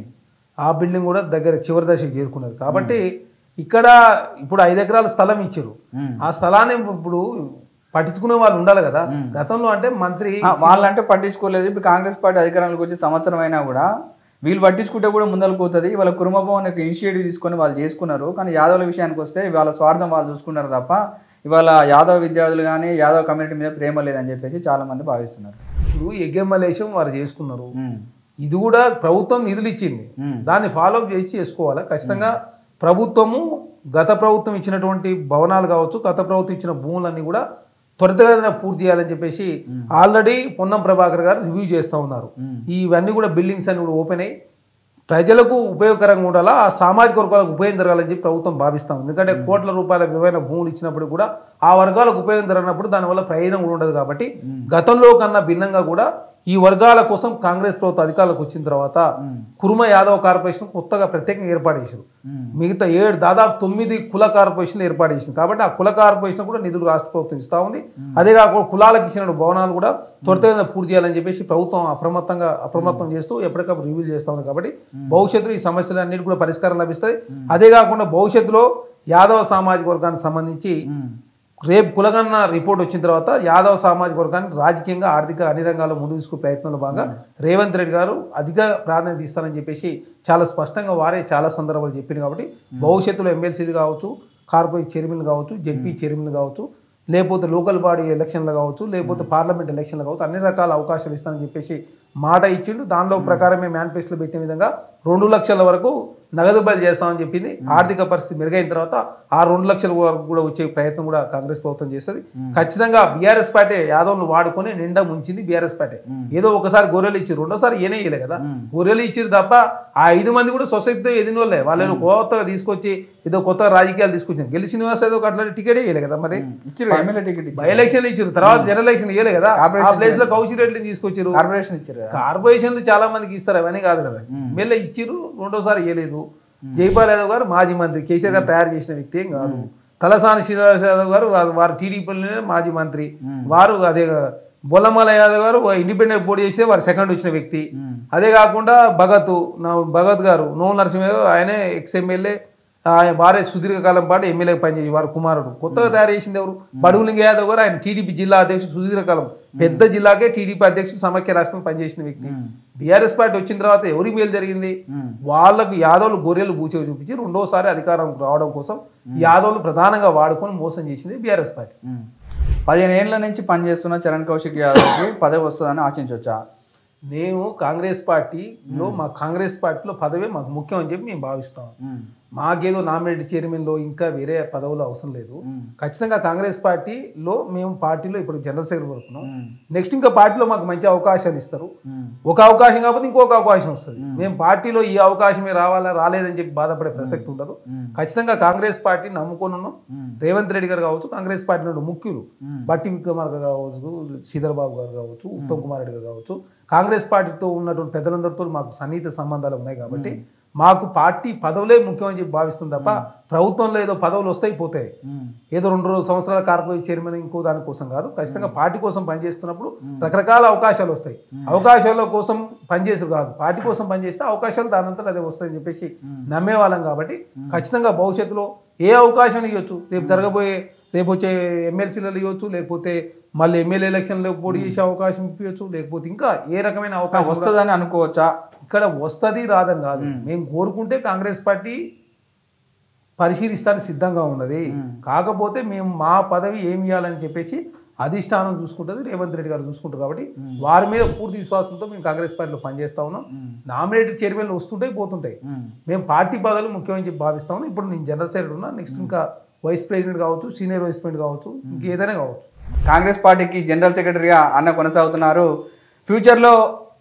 ఆ బిల్డింగ్ కూడా దగ్గర చివరి దశకు చేరుకున్నది. కాబట్టి ఇక్కడ ఇప్పుడు 5 ఎకరాల స్థలం ఇచ్చారు. ఆ స్థలాన్ని ఇప్పుడు పట్టించుకునే వాళ్ళు ఉండాలి కదా. గతంలో అంటే మంత్రి వాళ్ళంటే పట్టించుకోలేదు. ఇప్పుడు కాంగ్రెస్ పార్టీ అధికారంలోకి వచ్చి సంవత్సరం అయినా కూడా వీళ్ళు పట్టించుకుంటే కూడా ముందరకు పోతుంది. వాళ్ళ కుర్మభవన్ ఇనిషియేటివ్ తీసుకొని వాళ్ళు చేసుకున్నారు. కానీ యాదవుల విషయానికి వస్తే వాళ్ళ స్వార్థం వాళ్ళు చూసుకున్నారు తప్ప ఇవాళ యాదవ విద్యార్థులు కానీ యాదవ కమ్యూనిటీ మీద ప్రేమ లేదని చెప్పేసి చాలా మంది భావిస్తున్నారు. ఇప్పుడు ఎగ్గెమ్మలేశం వారు చేసుకున్నారు. ఇది కూడా ప్రభుత్వం నిధులు ఇచ్చింది, దాన్ని ఫాలోఅప్ చేసి చేసుకోవాలి. ఖచ్చితంగా ప్రభుత్వము గత ప్రభుత్వం ఇచ్చినటువంటి భవనాలు కావచ్చు, గత ప్రభుత్వం ఇచ్చిన భూములన్నీ కూడా త్వరితగతిన పూర్తి చేయాలని చెప్పేసి ఆల్రెడీ పొన్నం ప్రభాకర్ గారు రివ్యూ చేస్తూ ఉన్నారు. ఇవన్నీ కూడా బిల్డింగ్స్ అన్ని కూడా ఓపెన్ అయ్యి ప్రజలకు ఉపయోగకరంగా ఉండాలా, ఆ సామాజిక వర్గాలకు ఉపయోగం జరగాలని చెప్పి ప్రభుత్వం భావిస్తాం. ఎందుకంటే కోట్ల రూపాయల విలువైన భూములు ఇచ్చినప్పుడు కూడా ఆ వర్గాలకు ఉపయోగం జరగనప్పుడు దానివల్ల ప్రయోజనం కూడా ఉండదు. కాబట్టి గతంలో కన్నా భిన్నంగా కూడా ఈ వర్గాల కోసం కాంగ్రెస్ ప్రభుత్వం అధికారులకు వచ్చిన తర్వాత కుర్మ యాదవ్ కార్పొరేషన్ కొత్తగా ప్రత్యేకంగా ఏర్పాటు చేశారు. మిగతా దాదాపు 9 కుల కార్పొరేషన్లు ఏర్పాటు చేసింది. కాబట్టి ఆ కుల కార్పొరేషన్ కూడా నిధులు రాష్ట్ర ప్రభుత్వం ఇస్తూ ఉంది. అదే కాకుండా కులాలకు ఇచ్చిన భవనాలు కూడా త్వరితగతిన పూర్తి చేయాలని చెప్పేసి ప్రభుత్వం అప్రమత్తం చేస్తూ ఎప్పటికప్పుడు రివ్యూ చేస్తూ ఉంది. కాబట్టి భవిష్యత్తులో ఈ సమస్యలన్నిటి కూడా పరిష్కారం లభిస్తుంది. అదే కాకుండా భవిష్యత్తులో యాదవ సామాజిక వర్గానికి సంబంధించి రేపు కులగన్న రిపోర్ట్ వచ్చిన తర్వాత యాదవ సామాజిక వర్గానికి రాజకీయంగా ఆర్థిక అన్ని రంగాల్లో ముందు తీసుకునే ప్రయత్నంలో భాగంగా రేవంత్ రెడ్డి గారు అధిక ప్రాధాన్యత ఇస్తారని చెప్పేసి చాలా స్పష్టంగా వారే చాలా సందర్భాలు చెప్పింది. కాబట్టి భవిష్యత్తులో ఎమ్మెల్సీలు కావచ్చు, కార్పొరేట్ చైర్మన్లు కావచ్చు, జెడ్పీ చైర్మన్లు కావచ్చు, లేకపోతే లోకల్ బాడీ ఎలక్షన్లు కావచ్చు, లేకపోతే పార్లమెంట్ ఎలక్షన్లు కావచ్చు, అన్ని రకాల అవకాశాలు ఇస్తానని చెప్పేసి మాట ఇచ్చిండు. దానిలో ప్రకారమే మేనిఫెస్టోలో పెట్టిన విధంగా 2 లక్షల వరకు నగదు బదిలీ చేస్తామని చెప్పింది. ఆర్థిక పరిస్థితి మెరుగైన తర్వాత ఆ 2 లక్షల వరకు కూడా వచ్చే ప్రయత్నం కూడా కాంగ్రెస్ ప్రభుత్వం చేస్తుంది. ఖచ్చితంగా బీఆర్ఎస్ పార్టీ యాదవ్ను వాడుకొని నిండా ముంచింది బీఆర్ఎస్ పార్టీ. ఏదో ఒకసారి గొర్రెలు ఇచ్చారు, రెండోసారి ఏనే ఇయ్యలే కదా, గొర్రెలు ఇచ్చారు తప్ప ఆ 5 మంది కూడా సొసైటీతో ఎదిన వాళ్ళే. వాళ్ళని కొత్తగా తీసుకొచ్చి ఏదో కొత్త రాజకీయాలు తీసుకొచ్చారు. గెలి శ్రీనివాస్ ఏదో అట్లా టికెట్ ఇయ్యలే కదా, మరి బై ఎలక్షన్ ఇచ్చారు, తర్వాత జనరల్ ఎలక్షన్ ఇయ్యలే కదా, ఆ ప్లేస్ లో కౌశిరెడ్డిని తీసుకొచ్చారు. కార్పొరేషన్లు చాలా మందికి ఇస్తారు, అవన్నీ కాదు కదా. ఎమ్మెల్యే ఇచ్చిర్రు, రెండోసారి ఇవ్వలేదు. జైపాల్ యాదవ్ గారు మాజీ మంత్రి, కేసీఆర్ గారు తయారు చేసిన వ్యక్తి ఏం కాదు. తలసాని శ్రీనివాస్ యాదవ్ గారు వారు టీడీపీలోనే మాజీ మంత్రి, వారు అదే బొల్లమల యాదవ్ గారు ఇండిపెండెంట్ పోటీ చేస్తే వారు సెకండ్ వచ్చిన వ్యక్తి. అదే కాకుండా భగత్ గారు నోముల నరసింహ ఆయనే ఎక్స్ఎమ్మెల్యే, వారే సుదీర్ఘకాలం పాటు ఎమ్మెల్యే పనిచేసి వారు కుమారుడు. కొత్తగా తయారు చేసింది ఎవరు? బడుగులింగ యాదవ్ గారు, ఆయన టీడీపీ జిల్లా అధ్యక్షుడు, సుదీర్ఘకాలం పెద్ద జిల్లాకే టీడీపీ అధ్యక్షుడు, సమైక్య రాష్ట్రం పనిచేసిన వ్యక్తి. బీఆర్ఎస్ పార్టీ వచ్చిన తర్వాత ఎవరికి మేలు జరిగింది? వాళ్ళకు యాదవ్లు గొర్రెలు బూచే చూపించి రెండోసారి అధికారం రావడం కోసం యాదవ్లు ప్రధానంగా వాడుకొని మోసం చేసింది బీఆర్ఎస్ పార్టీ. 15 ఏళ్ల నుంచి పనిచేస్తున్న చరణ్ కౌశిక్ యాదవ్కి పదవి వస్తుందని ఆశించవచ్చా? నేను కాంగ్రెస్ పార్టీలో మా కాంగ్రెస్ పార్టీలో పదవే మాకు ముఖ్యం అని చెప్పి మేము భావిస్తాం. మాకేదో నామినేటెడ్ చైర్మన్లో ఇంకా వేరే పదవులు అవసరం లేదు. ఖచ్చితంగా కాంగ్రెస్ పార్టీలో మేము పార్టీలో ఇప్పుడు జనరల్ సెక్రటరీ వరకున్నాం. నెక్స్ట్ ఇంకా పార్టీలో మాకు మంచి అవకాశాలు ఇస్తారు. ఒక అవకాశం కాకపోతే ఇంకొక అవకాశం వస్తుంది. మేము పార్టీలో ఈ అవకాశమే రాలేదని చెప్పి బాధపడే ప్రసక్తి ఉండదు. ఖచ్చితంగా కాంగ్రెస్ పార్టీని నమ్ముకొని ఉన్నాం. రేవంత్ రెడ్డి గారు కావచ్చు, కాంగ్రెస్ పార్టీలో ముఖ్యులు బట్టి విక్రమార్క కావచ్చు, శ్రీధర్ బాబు గారు కావచ్చు, ఉత్తమ్ కుమార్ రెడ్డి గారు కావచ్చు, కాంగ్రెస్ పార్టీతో ఉన్నటువంటి పెద్దలందరితో మాకు సన్నిహిత సంబంధాలు ఉన్నాయి. కాబట్టి మాకు పార్టీ పదవులే ముఖ్యం అని చెప్పి భావిస్తుంది తప్ప ప్రభుత్వంలో ఏదో పదవులు వస్తాయి పోతాయి, ఏదో 2 సంవత్సరాల కార్పొరేట్ చైర్మన్ ఇంకో దానికోసం కాదు. ఖచ్చితంగా పార్టీ కోసం పనిచేస్తున్నప్పుడు రకరకాల అవకాశాలు వస్తాయి. అవకాశాల కోసం పనిచేసారు కాదు, పార్టీ కోసం పనిచేస్తే అవకాశాలు దానంతా అదే వస్తాయని చెప్పేసి నమ్మేవాళ్ళం. కాబట్టి ఖచ్చితంగా భవిష్యత్తులో ఏ అవకాశం ఇవ్వచ్చు, రేపు వచ్చే ఎమ్మెల్సీలలో ఇవ్వచ్చు, లేకపోతే మళ్ళీ ఎమ్మెల్యే ఎలక్షన్లో పోటీ చేసే అవకాశం ఇవ్వచ్చు, లేకపోతే ఇంకా ఏ రకమైన అవకాశం వస్తుందని అనుకోవచ్చా? ఇక్కడ వస్తుంది రాదని కాదు, మేము కోరుకుంటే కాంగ్రెస్ పార్టీ పరిశీలిస్తానికి సిద్ధంగా ఉన్నది. కాకపోతే మేము మా పదవి ఏమి ఇవ్వాలని చెప్పేసి అధిష్టానం చూసుకుంటుంది, రేవంత్ రెడ్డి గారు చూసుకుంటారు. కాబట్టి వారి మీద పూర్తి విశ్వాసంతో మేము కాంగ్రెస్ పార్టీలో పనిచేస్తా ఉన్నాం. నామినేటెడ్ చైర్మన్లు వస్తుంటాయి పోతుంటాయి, మేము పార్టీ పదవులు ముఖ్యమని చెప్పి భావిస్తా ఉన్నాం. ఇప్పుడు నేను జనరల్ సెక్రటరీ ఉన్నా, నెక్స్ట్ ఇంకా వైస్ ప్రెసిడెంట్ కావచ్చు, సీనియర్ వైస్ ప్రెసిడెంట్ కావచ్చు, ఇంకేదైనా కావచ్చు. కాంగ్రెస్ పార్టీకి జనరల్ సెక్రటరీగా అన్న కొనసాగుతున్నారు. ఫ్యూచర్లో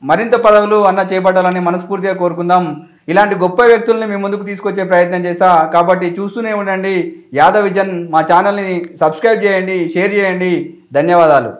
మరింత పదవులు అన్న చేపట్టాలని మనస్ఫూర్తిగా కోరుకుందాం. ఇలాంటి గొప్ప వ్యక్తుల్ని మీ ముందుకు తీసుకొచ్చే ప్రయత్నం చేశా. కాబట్టి చూస్తూనే ఉండండి యాదవ్ విజన్. మా ఛానల్ని సబ్స్క్రైబ్ చేయండి, షేర్ చేయండి. ధన్యవాదాలు.